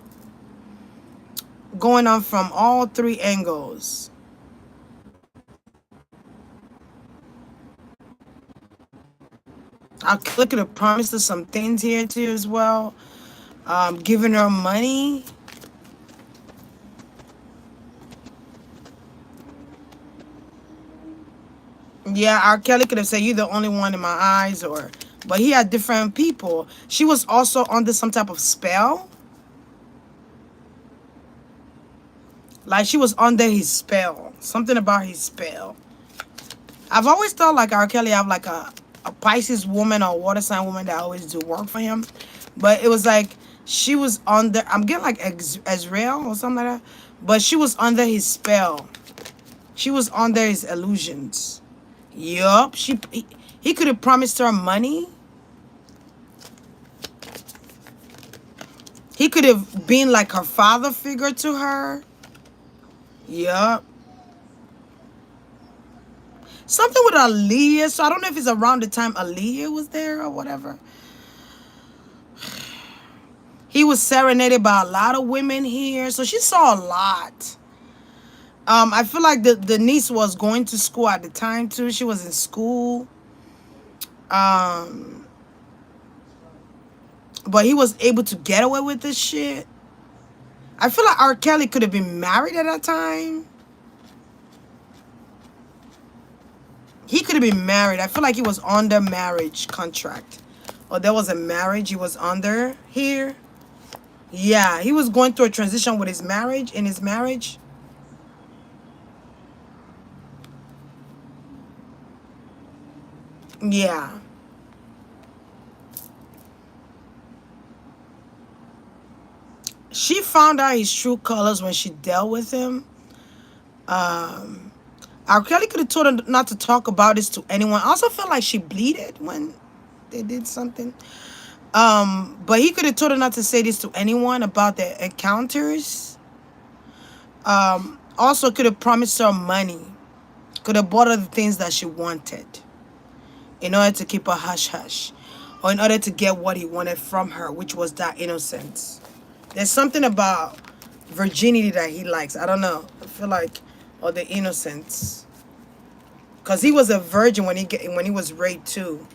going on from all three angles. I could have promised her some things here too as well. Giving her money. Yeah, R. Kelly could have said, "You're the only one in my eyes," but he had different people. She was also under some type of spell. Like she was under his spell. Something about his spell. I've always thought like R. Kelly have like a Pisces woman or water sign woman that always do work for him. But it was like she was under, I'm getting like Ezreal or something like that. But she was under his spell. She was under his illusions. Yup. He could have promised her money. He could have been like her father figure to her. Yup. Something with Aaliyah. So I don't know if it's around the time Aaliyah was there or whatever. He was serenaded by a lot of women here, so she saw a lot. I feel like the niece was going to school at the time too. She was in school. Um, but he was able to get away with this shit. I feel like R. Kelly could have been married at that time. He could have been married. I feel like he was under marriage contract. Or there was a marriage he was under here. Yeah, he was going through a transition with his marriage, in his marriage. Yeah. She found out his true colors when she dealt with him. Um, R. Kelly could have told her not to talk about this to anyone. I also felt like she bleeded when they did something. But he could have told her not to say this to anyone about their encounters. Also could have promised her money. Could have bought her the things that she wanted in order to keep her hush hush. Or in order to get what he wanted from her, which was that innocence. There's something about virginity that he likes. I don't know. I feel like, or the innocence. Because he was a virgin when he was raped too.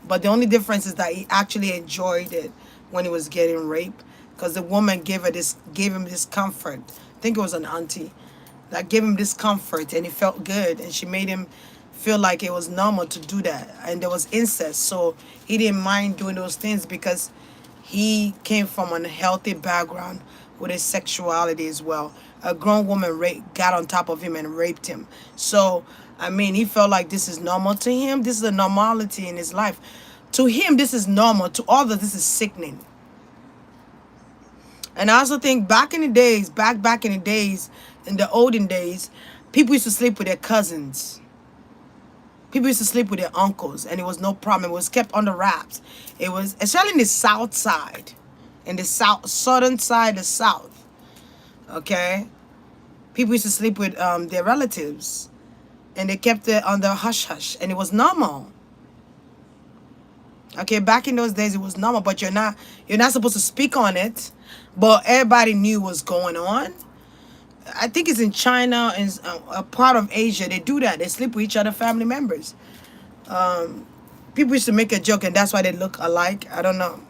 But the only difference is that he actually enjoyed it when he was getting raped. Because the woman gave him this comfort. I think it was an auntie that gave him this comfort, and he felt good, and she made him feel like it was normal to do that. And there was incest, so he didn't mind doing those things because he came from a healthy background with his sexuality as well. A grown woman got on top of him and raped him. So, I mean, he felt like this is normal to him. This is a normality in his life. To him, this is normal. To others, this is sickening. And I also think back in the days, in the olden days, people used to sleep with their cousins. People used to sleep with their uncles, and it was no problem. It was kept under wraps. It was, especially in the south side, in the southern side of South. Okay, people used to sleep with their relatives, and they kept it under hush hush, and it was normal. Okay, back in those days, it was normal, but you're not supposed to speak on it, but everybody knew what's going on. I think it's in China and a part of Asia. They do that. They sleep with each other, family members. People used to make a joke, and that's why they look alike. I don't know.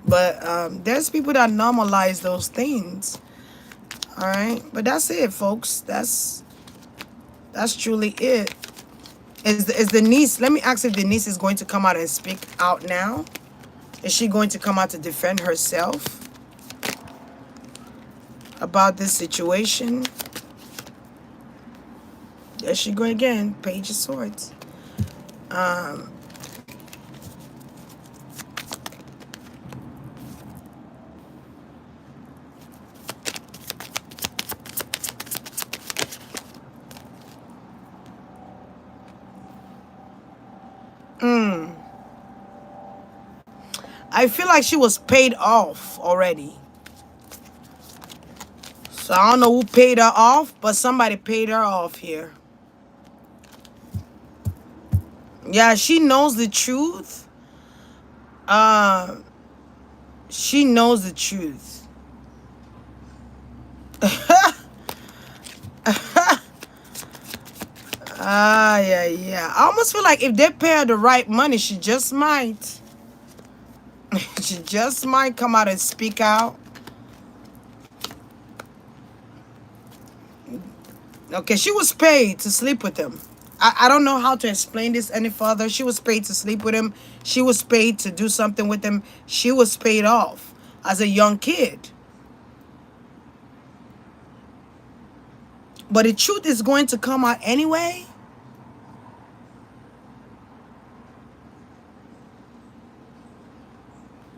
But there's people that normalize those things. All right. But that's it, folks. That's truly it. Is the niece, let me ask if the niece is going to come out and speak out now. Is she going to come out to defend herself about this situation? There she go again. Page of Swords. I feel like she was paid off already. So I don't know who paid her off, but somebody paid her off here. Yeah, she knows the truth. She knows the truth. Yeah. I almost feel like if they pay her the right money, she just might. She just might come out and speak out. Okay, she was paid to sleep with him. I don't know how to explain this any further. She was paid to sleep with him. She was paid to do something with him. She was paid off as a young kid. But the truth is going to come out anyway.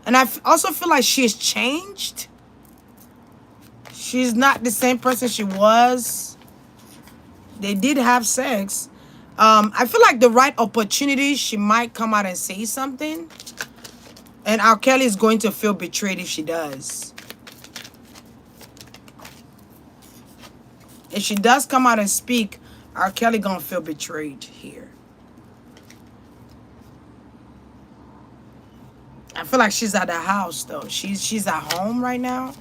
And I also feel like she's changed. She's not the same person she was. They did have sex. I feel like the right opportunity, she might come out and say something. And R. Kelly is going to feel betrayed if she does. If she does come out and speak, R. Kelly gonna feel betrayed here. I feel like she's at the house though. She's at home right now.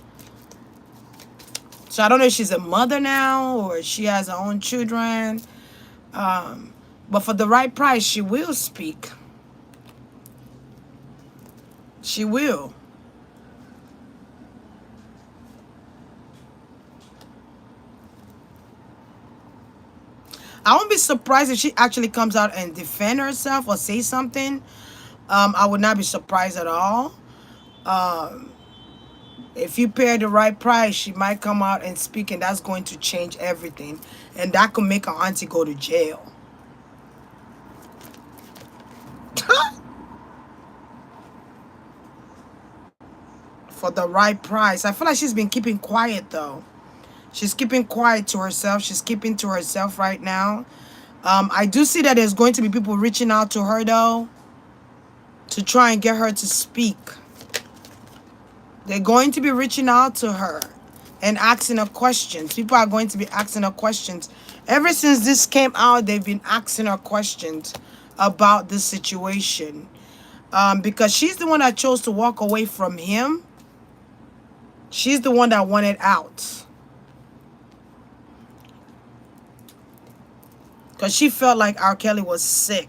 So I don't know if she's a mother now or she has her own children. But for the right price, she will speak. She will. I won't be surprised if she actually comes out and defend herself or say something. I would not be surprised at all. If you pay her the right price, she might come out and speak, and that's going to change everything. And that could make her auntie go to jail. For the right price. I feel like she's been keeping quiet though. She's keeping quiet to herself. She's keeping to herself right now. I do see that there's going to be people reaching out to her though, to try and get her to speak. They're going to be reaching out to her and asking her questions. People are going to be asking her questions. Ever since this came out, they've been asking her questions about this situation. Because she's the one that chose to walk away from him. She's the one that wanted out. Because she felt like R. Kelly was sick.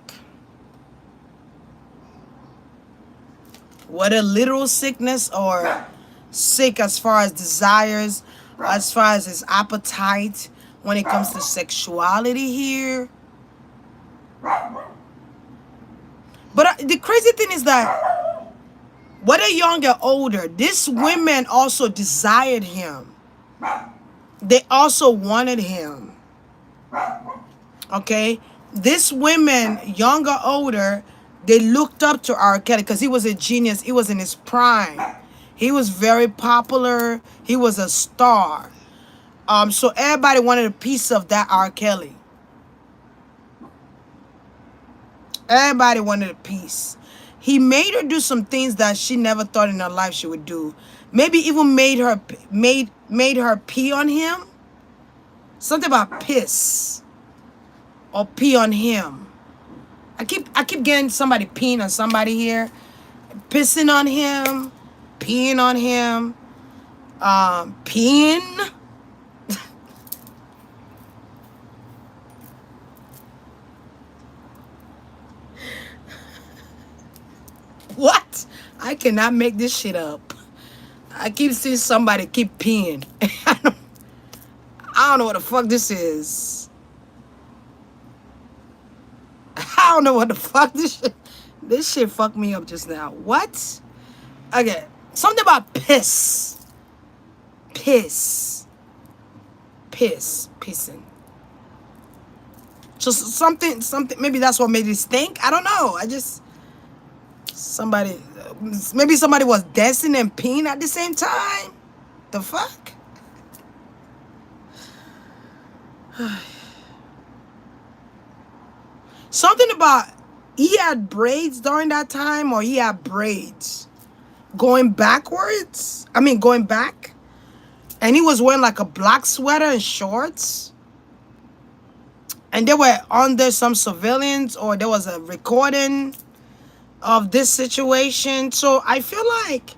Whether literal sickness or sick as far as desires, as far as his appetite when it comes to sexuality here. But the crazy thing is that whether young or older, these women also desired him. They also wanted him. Okay? These women, young or older, they looked up to R. Kelly because he was a genius. He was in his prime. He was very popular. He was a star. So everybody wanted a piece of that R. Kelly. Everybody wanted a piece. He made her do some things that she never thought in her life she would do. Maybe even made her pee on him. Something about piss or pee on him. I keep getting somebody peeing on somebody here, pissing on him, peeing on him, peeing. What? I cannot make this shit up. I keep seeing somebody keep peeing. I don't know what the fuck this is. I don't know what the fuck this shit fucked me up just now. What? Okay. Something about piss. Piss. Pissing. Just something, maybe that's what made it stink. I don't know. Maybe somebody was dancing and peeing at the same time. The fuck? Something about he had braids during that time, or he had braids going backwards. I mean, going back. And he was wearing like a black sweater and shorts. And they were under some surveillance, or there was a recording of this situation. So I feel like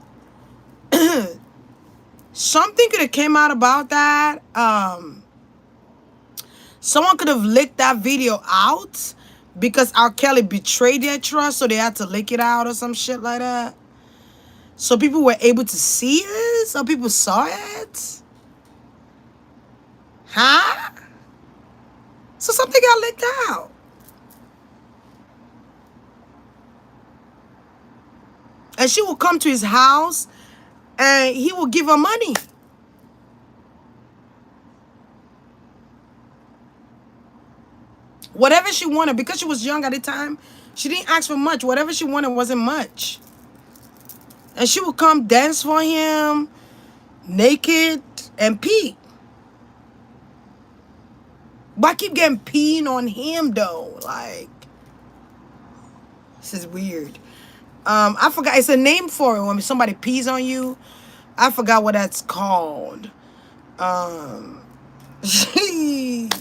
something could have came out about that. Someone could have leaked that video out because R. Kelly betrayed their trust, so they had to leak it out or some shit like that. So people were able to see it? So people saw it? Huh? So something got leaked out. And she will come to his house and he will give her money. Whatever she wanted, because she was young at the time, she didn't ask for much. Whatever she wanted wasn't much. And she would come dance for him, naked, and pee. But I keep getting peeing on him, though. Like, this is weird. I forgot. It's a name for it when somebody pees on you. I forgot what that's called. Shit.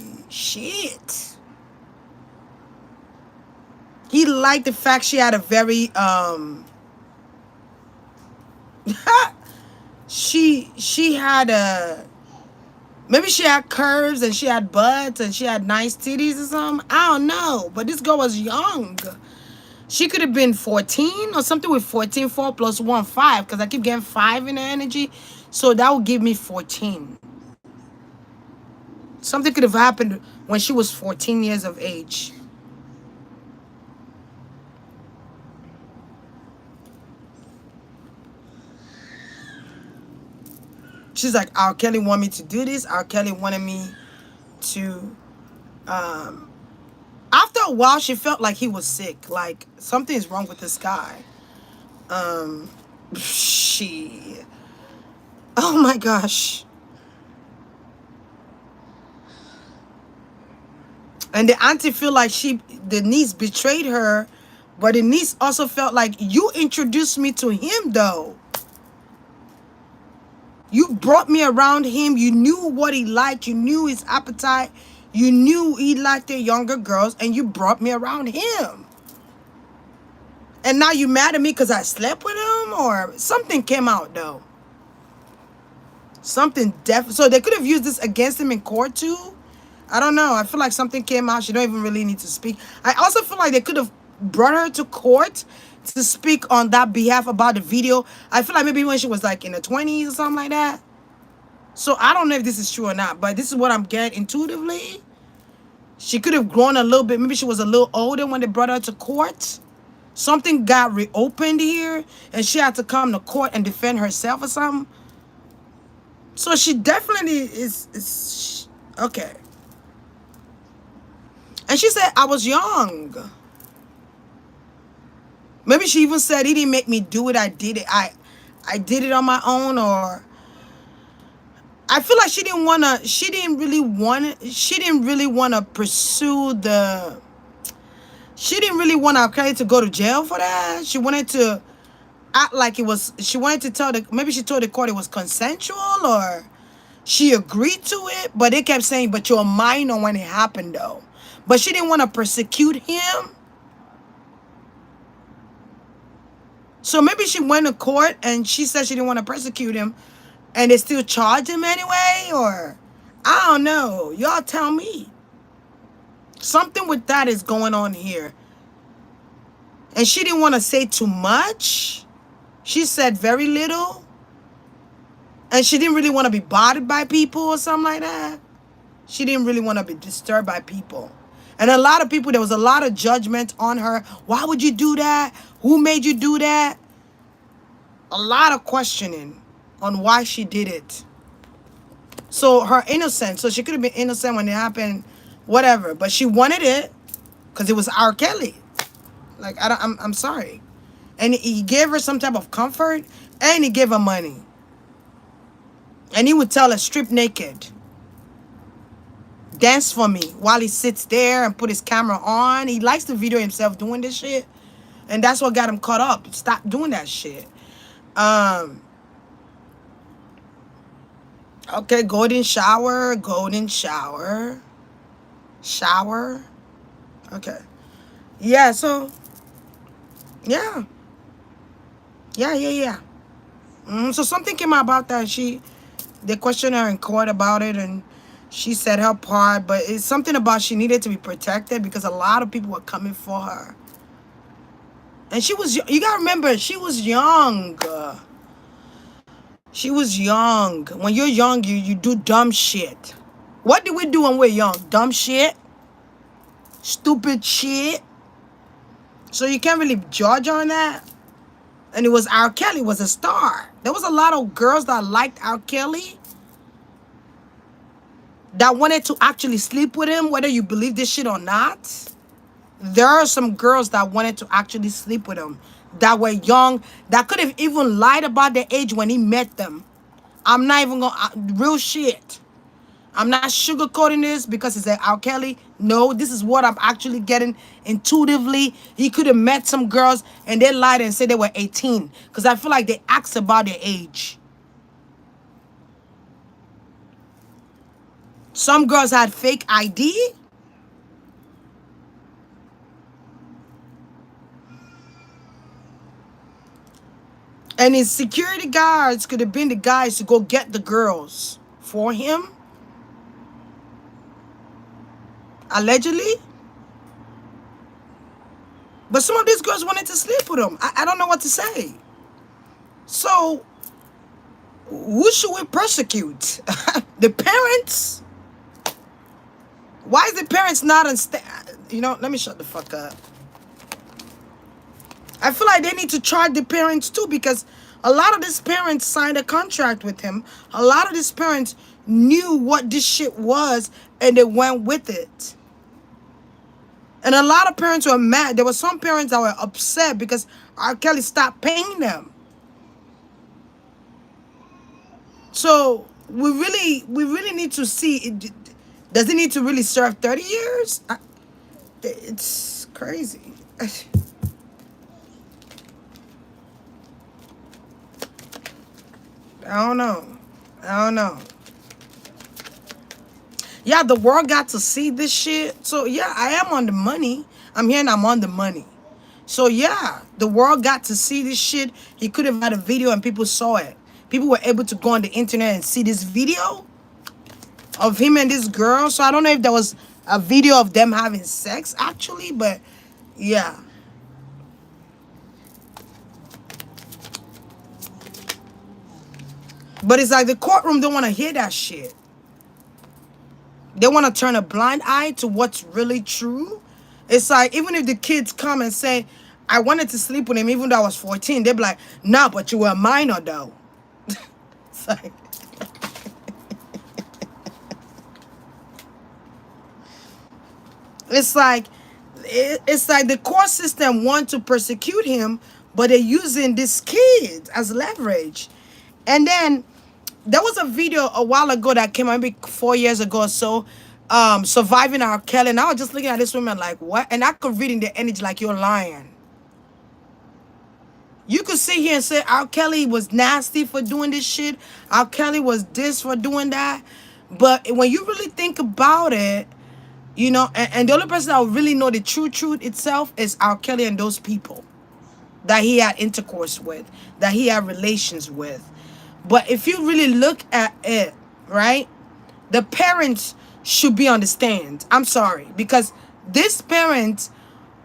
He liked the fact she had a very, She had a, maybe she had curves and she had butts and she had nice titties or something. I don't know. But this girl was young. She could have been 14 or something with 14, 4 plus 1, 5. Because I keep getting 5 in the energy. So that would give me 14. Something could have happened when she was 14 years of age. She's like, R. Kelly wanted me to do this. R. Kelly wanted me to... After a while, she felt like he was sick. Like, something's wrong with this guy. Um, she... Oh my gosh. And the auntie feel like the niece betrayed her, but the niece also felt like, you introduced me to him though. You brought me around him. You knew what he liked. You knew his appetite. You knew he liked the younger girls, and you brought me around him. And now you mad at me because I slept with him? Or something came out though. Something so they could have used this against him in court too. I don't know. I feel like something came out. She don't even really need to speak. I also feel like they could have brought her to court to speak on that behalf about the video. I feel like maybe when she was like in the 20s or something like that. So I don't know if this is true or not, but this is what I'm getting intuitively. She could have grown a little bit. Maybe she was a little older when they brought her to court. Something got reopened here, and she had to come to court and defend herself or something. So she definitely is okay. And she said, I was young. Maybe she even said, he didn't make me do it. I did it. I did it on my own. Or I feel like she didn't really want to pursue she didn't really want Arcade to go to jail for that. She wanted to act like she wanted to maybe she told the court it was consensual, or she agreed to it, but they kept saying, but you're a minor when it happened though. But she didn't want to persecute him. So maybe she went to court and she said she didn't want to persecute him, and they still charge him anyway, or I don't know. Y'all tell me. Something with that is going on here. And she didn't want to say too much. She said very little. And she didn't really want to be bothered by people or something like that. She didn't really want to be disturbed by people. And a lot of people, there was a lot of judgment on her. Why would you do that? Who made you do that? A lot of questioning on why she did it. So her innocence. So she could have been innocent when it happened, whatever. But she wanted it because it was R. Kelly. Like, I'm sorry. And he gave her some type of comfort, and he gave her money. And he would tell her, strip naked. Dance for me, while he sits there and put his camera on. He likes to video himself doing this shit. And that's what got him caught up. Stop doing that shit. Okay, golden shower. Shower. Okay. Yeah, so, yeah. Yeah. So something came out about that. They questioned her in court about it, and she said her part, but it's something about she needed to be protected because a lot of people were coming for her. And you gotta remember, she was young. She was young. When you're young, you do dumb shit. What do we do when we're young? Dumb shit. Stupid shit. So you can't really judge on that. And it was R. Kelly was a star. There was a lot of girls that liked R. Kelly, that wanted to actually sleep with him, whether you believe this shit or not. There are some girls that wanted to actually sleep with him, that were young, that could have even lied about their age when he met them. I'm not even gonna, real shit. I'm not sugarcoating this because it's R. Kelly. No, this is what I'm actually getting intuitively. He could have met some girls and they lied and said they were 18. Because I feel like they asked about their age. Some girls had fake ID. And his security guards could have been the guys to go get the girls for him, allegedly. But some of these girls wanted to sleep with him. I don't know what to say. So, who should we persecute? The parents? Why is the parents not on You know, let me shut the fuck up. I feel like they need to charge the parents too, because a lot of these parents signed a contract with him. A lot of these parents knew what this shit was and they went with it. And a lot of parents were mad. There were some parents that were upset because R. Kelly stopped paying them. So we really need to see it. Does it need to really serve 30 years? It's crazy. I don't know. Yeah, the world got to see this shit. So yeah, I am on the money. I'm here and I'm on the money. So yeah, the world got to see this shit. He could have had a video and people saw it. People were able to go on the internet and see this video of him and this girl. So I don't know if there was a video of them having sex actually, but yeah. But it's like the courtroom don't want to hear that shit. They want to turn a blind eye to what's really true. It's like, even if the kids come and say, I wanted to sleep with him even though I was 14, they'd be like, nah, but you were a minor though. It's like... it's like the court system want to persecute him, but they're using this kid as leverage. And then there was a video a while ago that came out, maybe 4 years ago or so, surviving R. Kelly. And I was just looking at this woman like, what? And I could read in the energy like, you're lying. You could sit here and say R. Kelly was nasty for doing this shit. R. Kelly was this for doing that. But when you really think about it, you know, and the only person that will really know the true truth itself is R. Kelly and those people that he had intercourse with, that he had relations with. But if you really look at it, right, the parents should be on the stand. I'm sorry, because this parent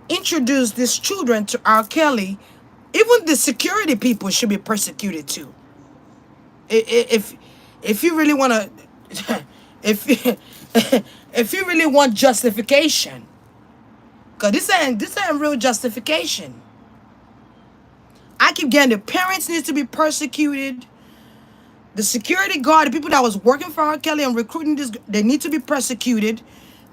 introduced these children to R. Kelly. Even the security people should be persecuted too. If you really want to, if you really want justification, because this ain't real justification. I keep getting the parents needs to be persecuted. The security guard, the people that was working for R. Kelly and recruiting this, they need to be persecuted.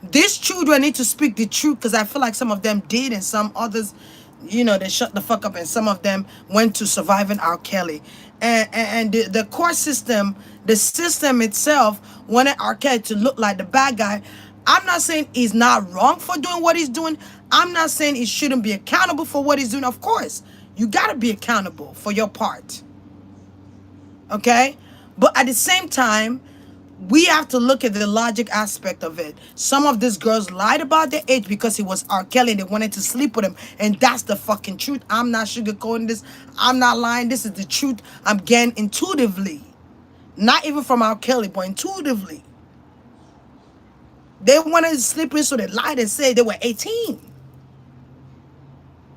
These children need to speak the truth, because I feel like some of them did and some others, you know, they shut the fuck up, and some of them went to surviving R. Kelly. And the court system, the system itself wanted R. Kelly to look like the bad guy. I'm not saying he's not wrong for doing what he's doing. I'm not saying he shouldn't be accountable for what he's doing. Of course, you got to be accountable for your part. Okay? But at the same time, we have to look at the logic aspect of it. Some of these girls lied about their age because he was R. Kelly and they wanted to sleep with him. And that's the fucking truth. I'm not sugarcoating this. I'm not lying. This is the truth I'm getting intuitively. Not even from R. Kelly, but intuitively. They wanted to sleep with him, so they lied and said they were 18.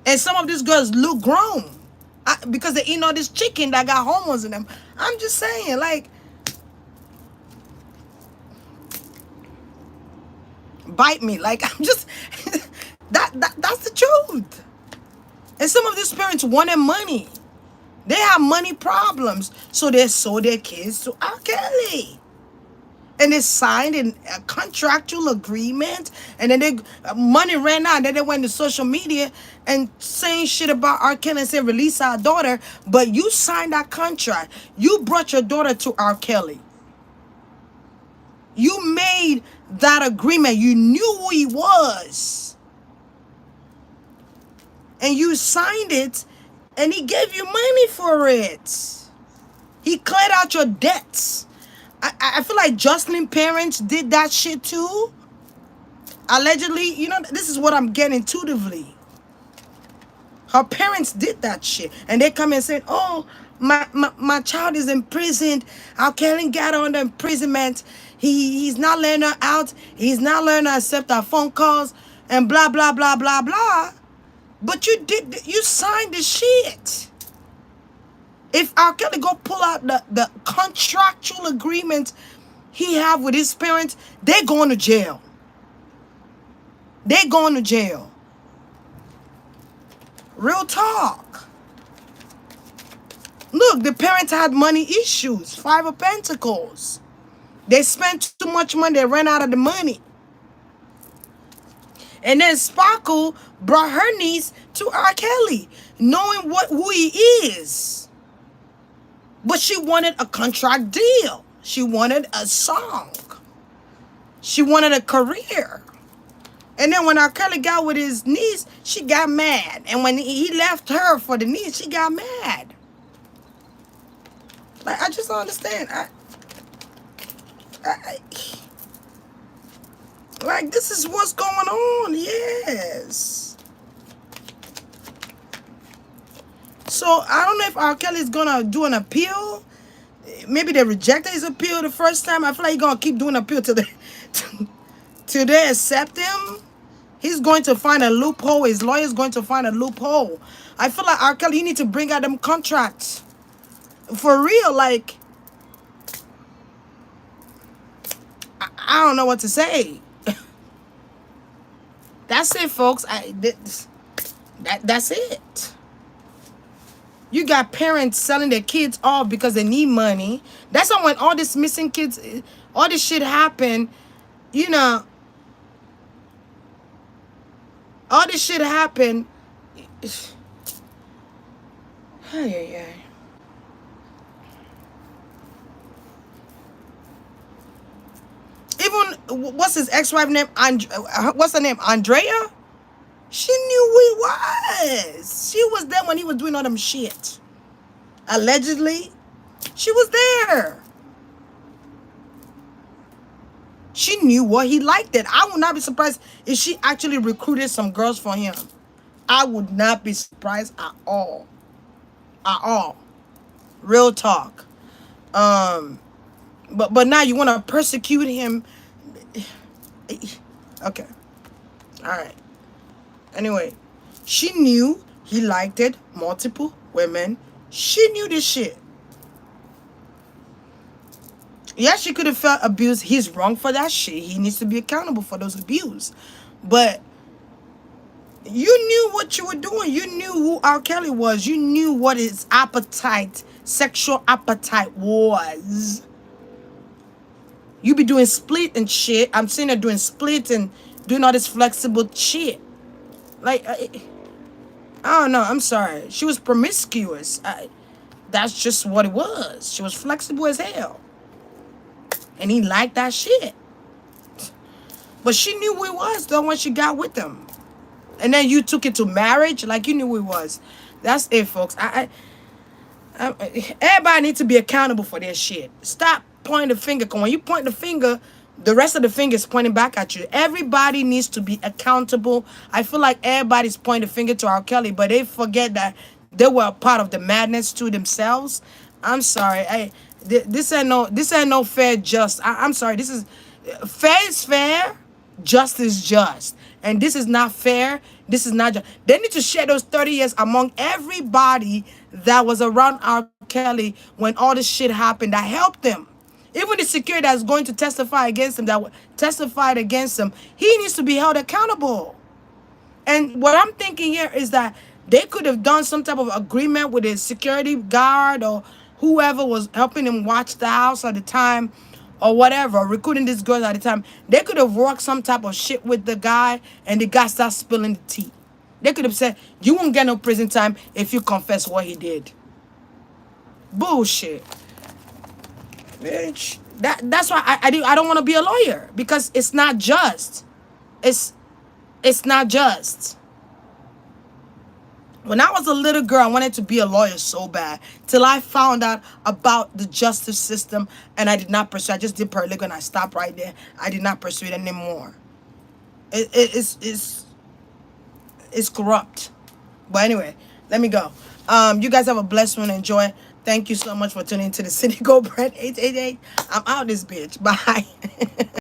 And some of these girls look grown. Because they eat all this chicken that got hormones in them. I'm just saying, like, bite me. Like, I'm just, that's the truth. And some of these parents wanted money. They have money problems. So they sold their kids to R. Kelly. And they signed a contractual agreement. And then money ran out. And then they went to social media and saying shit about R. Kelly and saying, release our daughter. But you signed that contract. You brought your daughter to R. Kelly. You made that agreement. You knew who he was. And you signed it. And he gave you money for it. He cleared out your debts. I feel like Jocelyn parents did that shit too. Allegedly, you know, this is what I'm getting intuitively. Her parents did that shit. And they come and say, oh, My child is imprisoned. Our Kelly got her under imprisonment. He's not letting her out. He's not letting her accept our phone calls and blah blah blah blah blah. But you signed the shit. If R. Kelly go pull out the contractual agreement he have with his parents, they going to jail. They going to jail. Real talk. Look, the parents had money issues. Five of Pentacles. They spent too much money. They ran out of the money. And then Sparkle brought her niece to R. Kelly, knowing who he is. But she wanted a contract deal. She wanted a song. She wanted a career. And then when R. Kelly got with his niece, she got mad. And when he left her for the niece, she got mad. Like, I just don't understand. Like, this is what's going on. Yes. So, I don't know if R. Kelly is going to do an appeal. Maybe they rejected his appeal the first time. I feel like he's going to keep doing appeal till they accept him. He's going to find a loophole. His lawyer's going to find a loophole. I feel like R. Kelly, you need to bring out them contracts. For real, like, I don't know what to say. That's it, folks. That's it. You got parents selling their kids off because they need money. That's why when all this missing kids, all this shit happened, you know, all this shit happened. Yeah. Even, what's his ex-wife name? What's her name? Andrea? She knew who he was. She was there when he was doing all them shit. Allegedly. She was there. She knew what he liked. It. I would not be surprised if she actually recruited some girls for him. I would not be surprised at all. At all. Real talk. But now you want to persecute him. Okay. All right. Anyway, she knew he liked it. Multiple women. She knew this shit. Yeah, she could have felt abused. He's wrong for that shit. He needs to be accountable for those abuse. But you knew what you were doing. You knew who R. Kelly was. You knew what his appetite, sexual appetite was. You be doing split and shit. I'm seeing her doing split and doing all this flexible shit. Like, I don't know. I'm sorry. She was promiscuous. That's just what it was. She was flexible as hell. And he liked that shit. But she knew who he was, though, when she got with him. And then you took it to marriage. Like, you knew who he was. That's it, folks. Everybody needs to be accountable for their shit. Stop pointing the finger. Because when you point the finger, the rest of the finger is pointing back at you. Everybody needs to be accountable. I feel like everybody's pointing the finger to R. Kelly, but they forget that they were a part of the madness to themselves. I'm sorry. This ain't no fair just. I'm sorry. This is fair is fair, just is just. And this is not fair. This is not just. They need to share those 30 years among everybody that was around R. Kelly when all this shit happened that helped them. Even the security that's going to testify against him, that testified against him, he needs to be held accountable. And what I'm thinking here is that they could have done some type of agreement with his security guard or whoever was helping him watch the house at the time or whatever, recruiting this girl at the time. They could have worked some type of shit with the guy and the guy started spilling the tea. They could have said, you won't get no prison time if you confess what he did. Bullshit. Bitch. That's why I don't want to be a lawyer, because it's not just. It's not just. When I was a little girl, I wanted to be a lawyer so bad till I found out about the justice system, and I did not pursue. I just did paralegal and I stopped right there. I did not pursue it anymore. It's corrupt. But anyway, let me go. You guys have a blessed one. Enjoy. Thank you so much for tuning into the Cynical Brand 888. I'm out this bitch. Bye.